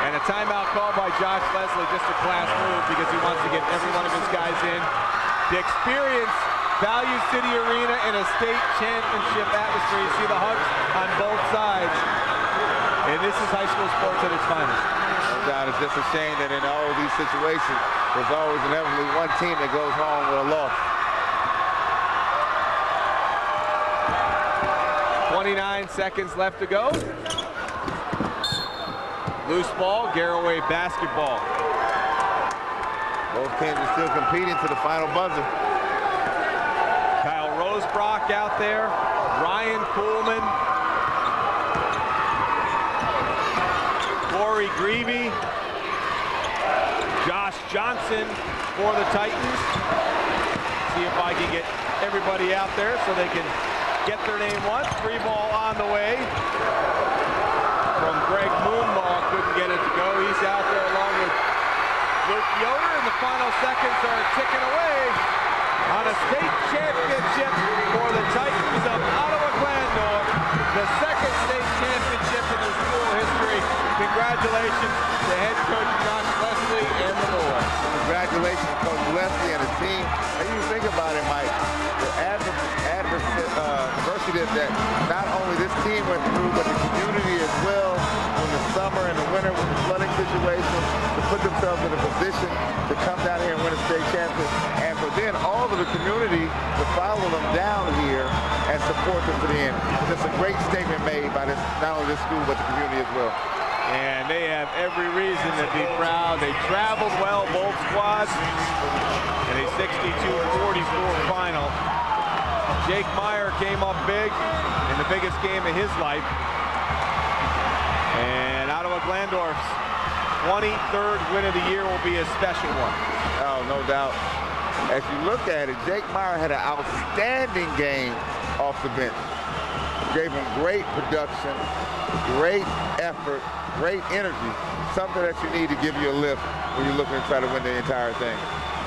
And a timeout called by Josh Leslie, just a class move because he wants to get every one of his guys in. The experience, Value City Arena in a state championship atmosphere. You see the hugs on both sides. And this is high school sports at its finest. No doubt, it's just a shame that in all of these situations, there's always inevitably one team that goes home with a loss. 29 seconds left to go. Loose ball, Garaway basketball. Both teams are still competing to the final buzzer. Kyle Rosebrock out there, Ryan Kuhlman, Corey Greavy, Josh Johnson for the Titans. See if I can get everybody out there so they can get their name once. Free ball on the way from Greg Moonlaw, couldn't get it to go. He's out there along with Luke Yoder, and the final seconds are ticking away on a state championship for the Titans of Ottawa-Glandorf, the second state championship in their school history. Congratulations to head coach Josh Leslie and the boys. Congratulations, Coach Leslie and the team. And you think about it, Mike, the adversity that not only this team went through, but the community as well in the summer and the winter with the flooding situation, to put themselves in a position to come down here and win a state championship, and for then all of the community to follow them down here and support them to the end. Just a great statement made by this, not only this school, but the community as well. And they have every reason to be proud. They traveled well, both squads, in a 62-44 final. Jake Meyer came up big in the biggest game of his life. And Ottawa-Glandorf's 23rd win of the year will be a special one. Oh, no doubt. As you look at it, Jake Meyer had an outstanding game off the bench. Gave him great production, great effort, great energy, something that you need to give you a lift when you're looking to try to win the entire thing.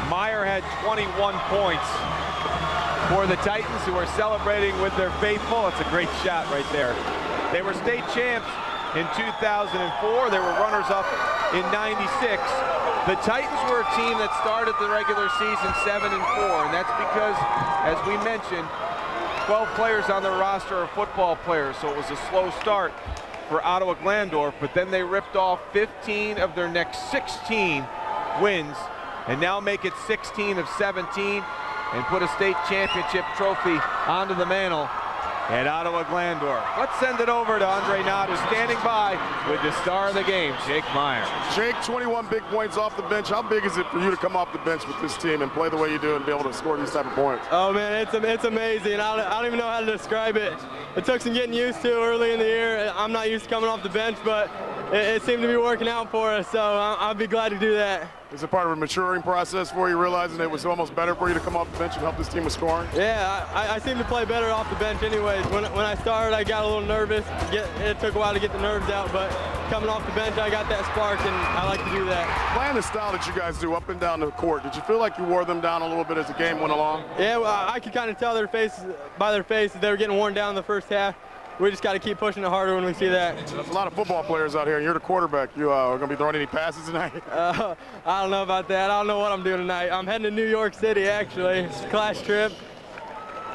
Meyer had 21 points for the Titans, who are celebrating with their faithful. It's a great shot right there. They were state champs in 2004. They were runners-up in 96. The Titans were a team that started the regular season 7-4, and that's because, as we mentioned, 12 players on their roster are football players, so it was a slow start for Ottawa-Glandorf, but then they ripped off 15 of their next 16 wins, and now make it 16 of 17, and put a state championship trophy onto the mantle at Ottawa-Glandorf. Let's send it over to Andre Knott, who's standing by with the star of the game, Jake Meyer. Jake, 21 big points off the bench. How big is it for you to come off the bench with this team and play the way you do and be able to score these type of points? Oh man, it's amazing. I don't even know how to describe it. It took some getting used to early in the year. I'm not used to coming off the bench, but it seemed to be working out for us, so I'll be glad to do that. Is it part of a maturing process for you, realizing it was almost better for you to come off the bench and help this team with scoring? Yeah, I seem to play better off the bench anyways. When I started, I got a little nervous. It took a while to get the nerves out, but coming off the bench, I got that spark, and I like to do that. Playing the style that you guys do up and down the court, did you feel like you wore them down a little bit as the game went along? Yeah, well, I could kind of tell by their faces they were getting worn down in the first half. We just got to keep pushing it harder when we see that. There's a lot of football players out here, and you're the quarterback. You are going to be throwing any passes tonight? I don't know about that. I don't know what I'm doing tonight. I'm heading to New York City, actually. It's a class trip.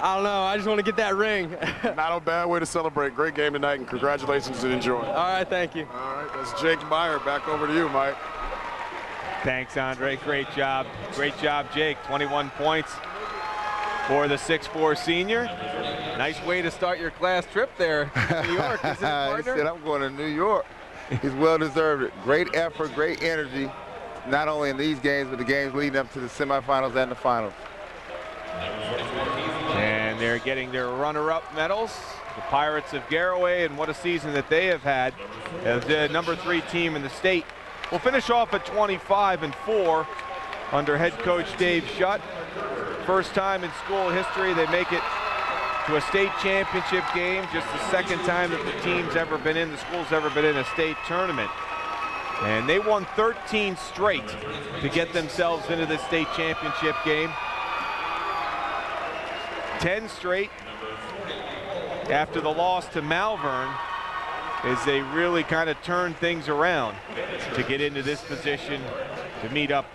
I don't know. I just want to get that ring. Not a bad way to celebrate. Great game tonight, and congratulations and enjoy. All right, thank you. All right, that's Jake Meyer. Back over to you, Mike. Thanks, Andre. Great job. Great job, Jake. 21 points for the 6'4 senior. Nice way to start your class trip there to New York, isn't it, partner? He said, I'm going to New York. He's well deserved it. Great effort, great energy, not only in these games, but the games leading up to the semifinals and the finals. And they're getting their runner-up medals. The Pirates of Garaway, and what a season that they have had as the #3 team in the state. We'll finish off at 25-4 under head coach Dave Schutt. First time in school history they make it to a state championship game. Just the second time that the team's ever been in, the school's ever been in a state tournament. And they won 13 straight to get themselves into the state championship game. 10 straight after the loss to Malvern, as they really kind of turn things around to get into this position to meet up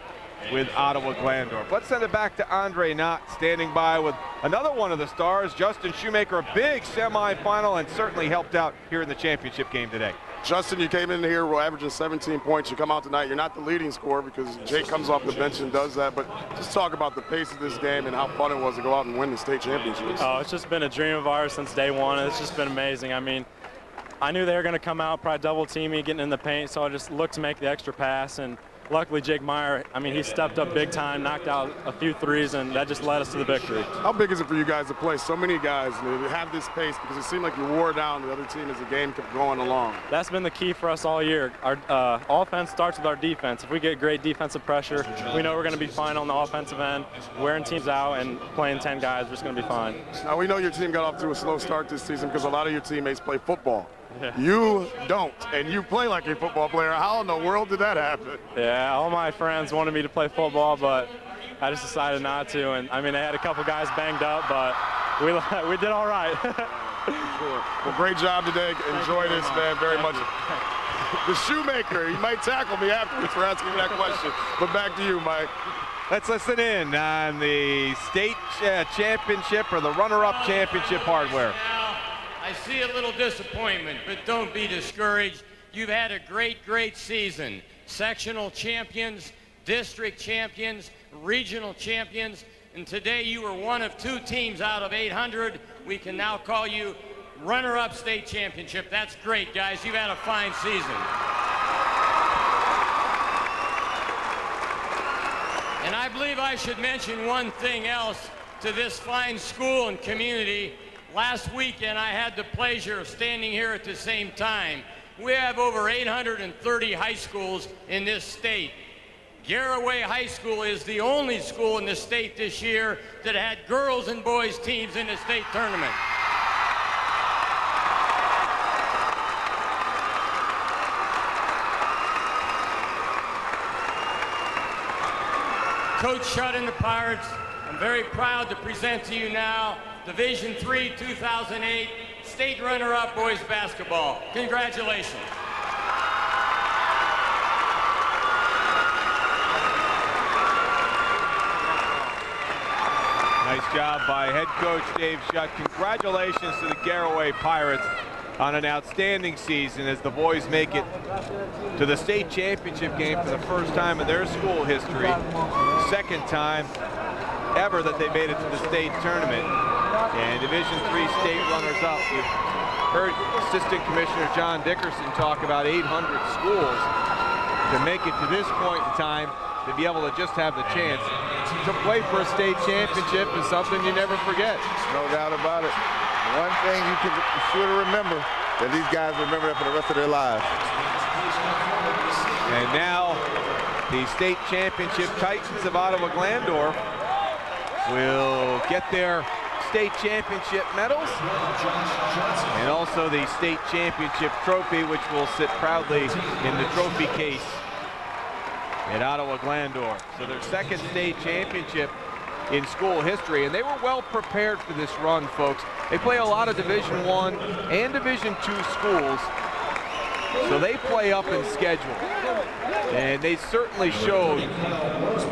with Ottawa-Glandorf. Let's send it back to Andre Knott, standing by with another one of the stars, Justin Shoemaker, a big semifinal, and certainly helped out here in the championship game today. Justin, you came in here averaging 17 points. You come out tonight, you're not the leading scorer because Jake comes off the bench and does that, but just talk about the pace of this game and how fun it was to go out and win the state championships. Oh, it's just been a dream of ours since day one. It's just been amazing. I mean, I knew they were going to come out, probably double team me, getting in the paint, so I just looked to make the extra pass, and luckily Jake Meyer, I mean, he stepped up big time, knocked out a few threes, and that just led us to the victory. How big is it for you guys to play so many guys and to have this pace, because it seemed like you wore down the other team as the game kept going along? That's been the key for us all year. Our offense starts with our defense. If we get great defensive pressure, we know we're going to be fine on the offensive end. Wearing teams out and playing 10 guys, we're just going to be fine. Now, we know your team got off to a slow start this season because a lot of your teammates play football. Yeah. You don't, and you play like a football player. How in the world did that happen? Yeah, all my friends wanted me to play football, but I just decided not to. And I mean, they had a couple guys banged up, but we did all right. Sure. Well, great job today. Enjoy this, man, very much. The Shoemaker, he might tackle me afterwards for asking me that question. But back to you, Mike. Let's listen in on the state championship, or the runner-up championship hardware. I see a little disappointment, but don't be discouraged. You've had a great season. Sectional champions, district champions, regional champions, and today you were one of 2 teams out of 800. We can now call you runner-up state championship. That's great, guys. You've had a fine season. And I believe I should mention one thing else to this fine school and community. Last weekend, I had the pleasure of standing here at the same time. We have over 830 high schools in this state. Garaway High School is the only school in the state this year that had girls and boys teams in the state tournament. Coach Schutt and the Pirates, I'm very proud to present to you now Division III 2008 state runner-up boys basketball. Congratulations. Nice job by head coach Dave Schutt. Congratulations to the Garaway Pirates on an outstanding season as the boys make it to the state championship game for the first time in their school history. Second time ever that they made it to the state tournament. And Division III state runners-up. You've heard Assistant Commissioner John Dickerson talk about 800 schools. To make it to this point in time, to be able to just have the chance to play for a state championship is something you never forget. No doubt about it. One thing you can be sure to remember, that these guys remember that for the rest of their lives. And now the state championship Titans of Ottawa-Glandorf will get their state championship medals and also the state championship trophy, which will sit proudly in the trophy case at Ottawa-Glandorf. So their second state championship in school history, and they were well prepared for this run, folks. They play a lot of Division I and Division II schools, so they play up in schedule. And they certainly showed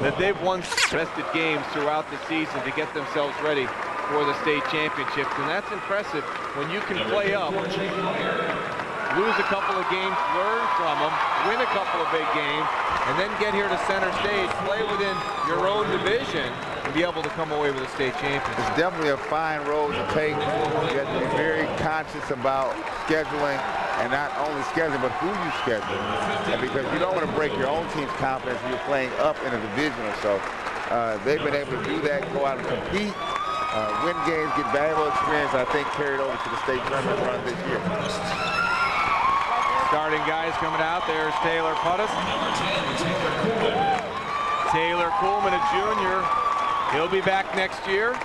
that they've won contested games throughout the season to get themselves ready for the state championships, and that's impressive when you can play up, lose a couple of games, learn from them, win a couple of big games, and then get here to center stage, play within your own division, and be able to come away with a state championship. It's definitely a fine road to take. You have to be very conscious about scheduling, and not only scheduling, but who you schedule. And because you don't want to break your own team's confidence when you're playing up in a division or so. They've been able to do that, go out and compete, win games, get valuable experience, I think carried over to the state tournament run this year. Starting guys coming out, there's Taylor Puttis. Taylor Coolman, a junior. He'll be back next year.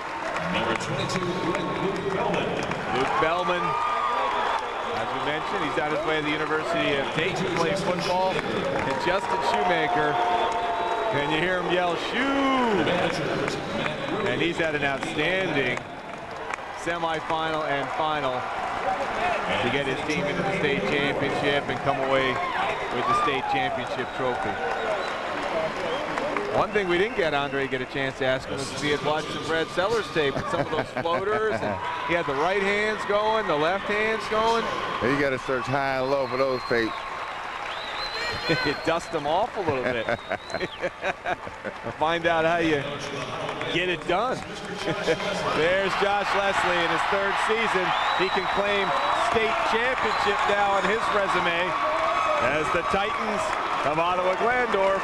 Luke Bellman, as we mentioned, he's on his way to the University of Dayton to play football. And Justin Shoemaker, can you hear him yell, "Shoe!" And he's had an outstanding semifinal and final to get his team into the state championship and come away with the state championship trophy. One thing we didn't get Andre get a chance to ask him was if he had watched some Brad Sellers tape with some of those floaters, and he had the right hands going, the left hands going. You got to search high and low for those tapes. You dust them off a little bit. Find out how you get it done. There's Josh Leslie in his third season. He can claim state championship now on his resume as the Titans of Ottawa-Glandorf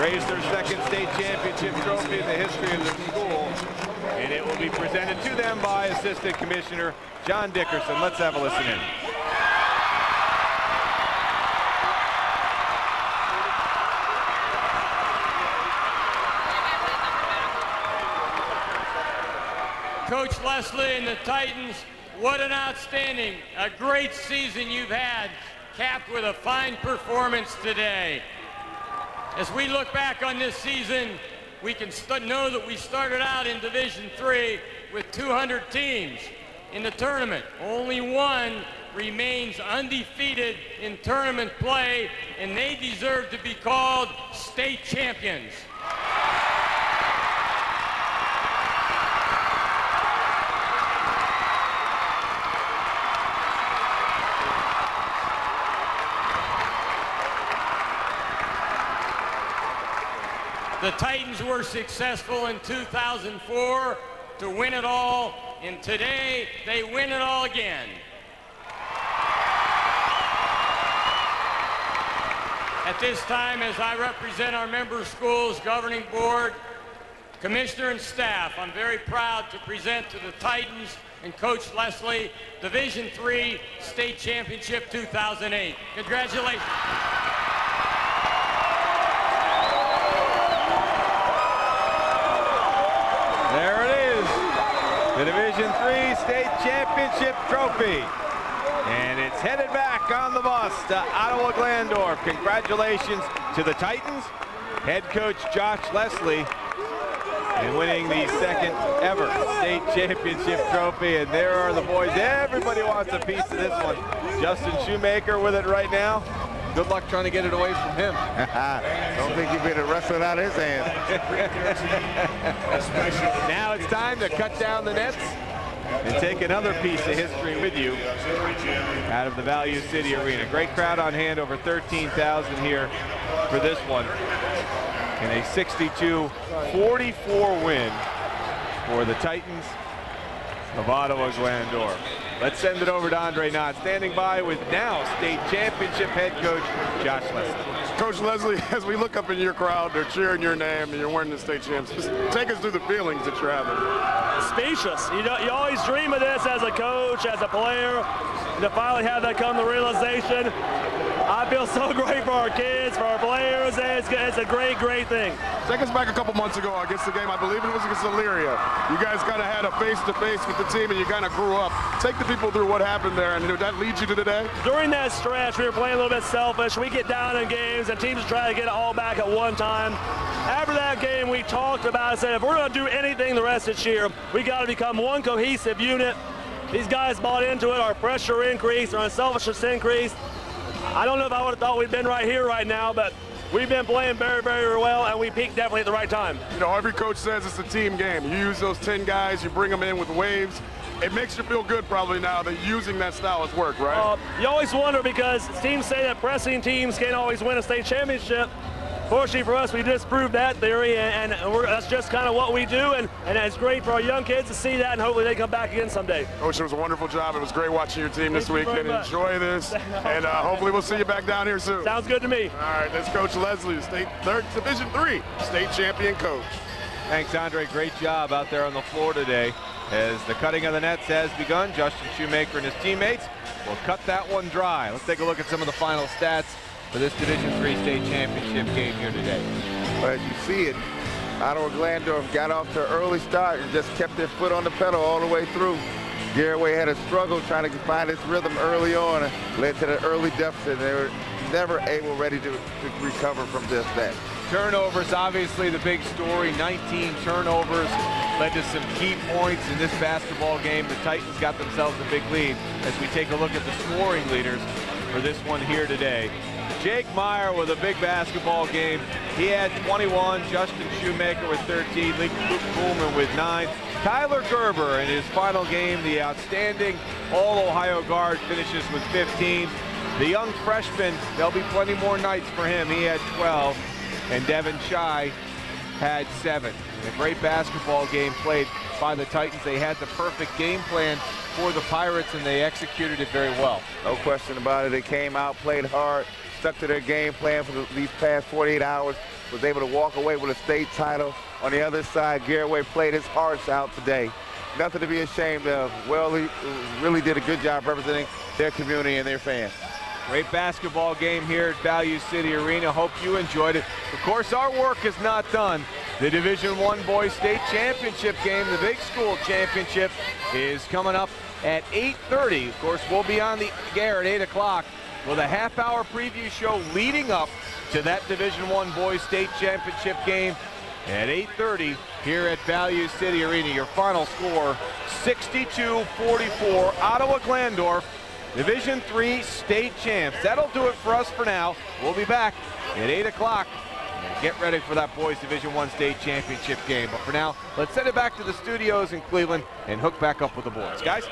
raise their second state championship trophy in the history of their school. And it will be presented to them by Assistant Commissioner John Dickerson. Let's have a listen in. Coach Leslie and the Titans, what an outstanding, a great season you've had, capped with a fine performance today. As we look back on this season, we can know that we started out in Division III with 200 teams in the tournament. Only one remains undefeated in tournament play, and they deserve to be called state champions. The Titans were successful in 2004 to win it all, and today they win it all again. At this time, as I represent our member schools, governing board, commissioner, and staff, I'm very proud to present to the Titans and Coach Leslie Division III State Championship 2008. Congratulations. There it is, the Division III State Championship Trophy. And it's headed back on the bus to Ottawa-Glandorf. Congratulations to the Titans, head coach Josh Leslie, and winning the second ever state championship trophy. And there are the boys. Everybody wants a piece of this one. Justin Shoemaker with it right now. Good luck trying to get it away from him. Don't think you've been wrestling out his hands. Now it's time to cut down the nets and take another piece of history with you out of the Value City Arena. Great crowd on hand, over 13,000 here for this one. And a 62-44 win for the Titans of Ottawa-Glandorf. Let's send it over to Andre Knott, standing by with now state championship head coach Josh Leslie. Coach Leslie, as we look up in your crowd, they're cheering your name and you're winning the state championship. Just take us through the feelings that you're having. Speechless. You always dream of this as a coach, as a player, and to finally have that come to realization. I feel so great for our kids, for our players. It's a great, great thing. Take us back a couple months ago against the game, I believe it was against Elyria. You guys kind of had a face-to-face with the team and you kind of grew up. Take the people through what happened there, and did that lead you to today? During that stretch, we were playing a little bit selfish. We get down in games and teams try to get it all back at one time. After that game, we talked about it, said if we're going to do anything the rest of this year, we got to become one cohesive unit. These guys bought into it. Our pressure increased, our unselfishness increased. I don't know if I would have thought we'd been right here right now, but we've been playing very, very well, and we peaked definitely at the right time. You know, every coach says it's a team game. You use those 10 guys, you bring them in with waves. It makes you feel good probably now that using that style has worked, right? You always wonder because teams say that pressing teams can't always win a state championship. Fortunately for us, we disproved that theory, and that's just kind of what we do, and it's great for our young kids to see that, and hopefully they come back again someday. Coach, it was a wonderful job. It was great watching your team this weekend. Enjoy this, and hopefully we'll see you back down here soon. Sounds good to me. All right, that's Coach Leslie, Division III state champion coach. Thanks, Andre. Great job out there on the floor today. As the cutting of the nets has begun, Justin Shoemaker and his teammates will cut that one dry. Let's take a look at some of the final stats for this Division III state championship game here today. Well, as you see it, Ottawa-Glandorf got off to an early start and just kept their foot on the pedal all the way through. Garaway had a struggle trying to find its rhythm early on and led to the early deficit. They were never ready to recover from just that. Turnovers, obviously the big story. 19 turnovers led to some key points in this basketball game. The Titans got themselves a big lead as we take a look at the scoring leaders for this one here today. Jake Meyer with a big basketball game. He had 21, Justin Shoemaker with 13, Luke Coolman with 9. Tyler Gerber in his final game, the outstanding All-Ohio guard, finishes with 15. The young freshman, there'll be plenty more nights for him. He had 12, and Devin Shy had 7. A great basketball game played by the Titans. They had the perfect game plan for the Pirates, and they executed it very well. No question about it. They came out, played hard, stuck to their game plan for these past 48 hours, was able to walk away with a state title. On the other side, Garaway played his hearts out today. Nothing to be ashamed of. Well, he really did a good job representing their community and their fans. Great basketball game here at Value City Arena. Hope you enjoyed it. Of course, our work is not done. The Division I Boys State Championship game, the Big School Championship, is coming up at 8:30. Of course, we'll be on the air at 8 o'clock with a half-hour preview show leading up to that Division I Boys State Championship game at 8:30 here at Value City Arena. Your final score, 62-44, Ottawa-Glandorf, Division III state champs. That'll do it for us for now. We'll be back at 8 o'clock. Get ready for that boys Division I state championship game. But for now, let's send it back to the studios in Cleveland and hook back up with the boys. Guys?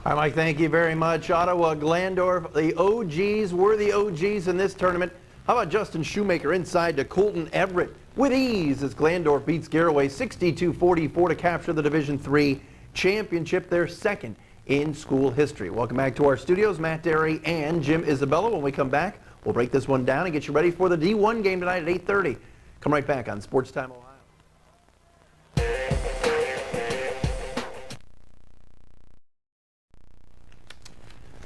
All right, Mike, thank you very much. Ottawa-Glandorf, the OGs were the OGs in this tournament. How about Justin Shoemaker inside to Colton Everett with ease as Glandorf beats Garaway 62-44 to capture the Division III championship, their second in school history. Welcome back to our studios, Matt Derry and Jim Isabella. When we come back, we'll break this one down and get you ready for the D1 game tonight at 8:30. Come right back on Sports Time Ohio.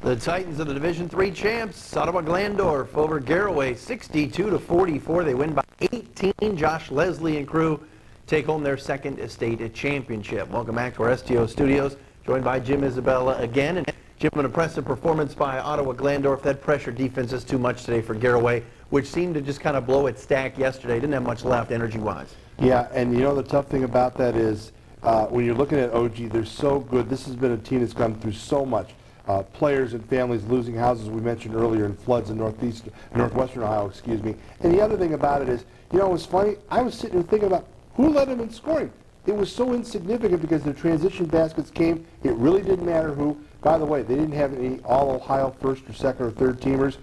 The Titans of the Division III champs, Ottawa-Glandorf over Garaway, 62-44. They win by 18. Josh Leslie and crew take home their second state championship. Welcome back to our STO studios, joined by Jim Isabella again. And Jim, an impressive performance by Ottawa-Glandorf. That pressure defense is too much today for Garaway, which seemed to just kind of blow its stack yesterday. Didn't have much left energy-wise. Yeah, and you know the tough thing about that is when you're looking at OG, they're so good. This has been a team that's gone through so much. Players and families losing houses, we mentioned earlier, in floods in northwestern Ohio, excuse me. And the other thing about it is, you know, it was funny. I was sitting here thinking about who led them in scoring. It was so insignificant because the transition baskets came. It really didn't matter who. By the way, they didn't have any all-Ohio first or second or third teamers.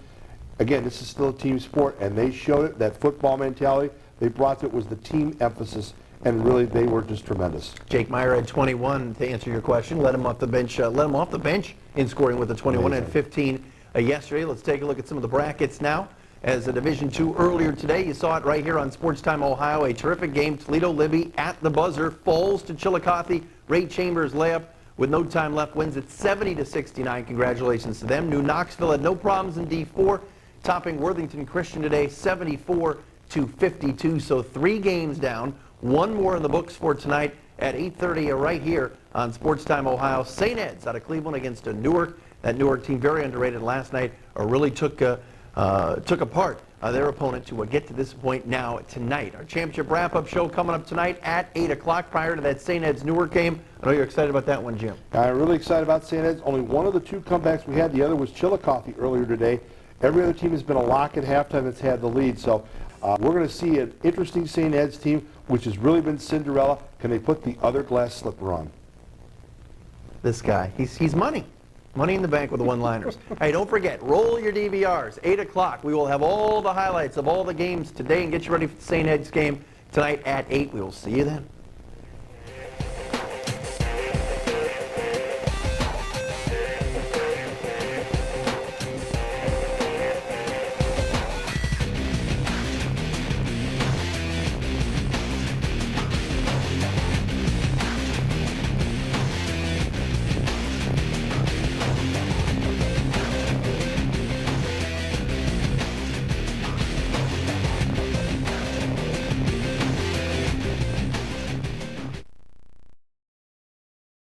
Again, this is still a team sport, and they showed it. That football mentality they brought to it was the team emphasis, and really they were just tremendous. Jake Meyer had 21 to answer your question. Let him off the bench. Let him off the bench in scoring with the 21 and 15 yesterday. Let's take a look at some of the brackets now. As a Division II earlier today, you saw it right here on Sports Time Ohio. A terrific game. Toledo-Libby at the buzzer falls to Chillicothe. Ray Chambers layup with no time left wins at 70-69. Congratulations to them. New Knoxville had no problems in D4, topping Worthington Christian today 74-52. So 3 games down. 1 more in the books for tonight at 8:30 right here on Sports Time Ohio. St. Ed's out of Cleveland against Newark. That Newark team, very underrated last night, really took apart their opponent to get to this point now tonight. Our championship wrap-up show coming up tonight at 8 o'clock prior to that St. Ed's Newark game. I know you're excited about that one, Jim. I'm really excited about St. Ed's. Only one of the 2 comebacks we had. The other was Chillicothe earlier today. Every other team has been a lock at halftime that's had the lead. So we're going to see an interesting St. Ed's team, which has really been Cinderella. Can they put the other glass slipper on? This guy, he's money. Money in the bank with the one-liners. Hey, don't forget, roll your DVRs. 8 o'clock, we will have all the highlights of all the games today and get you ready for the St. Ed's game tonight at 8. We will see you then.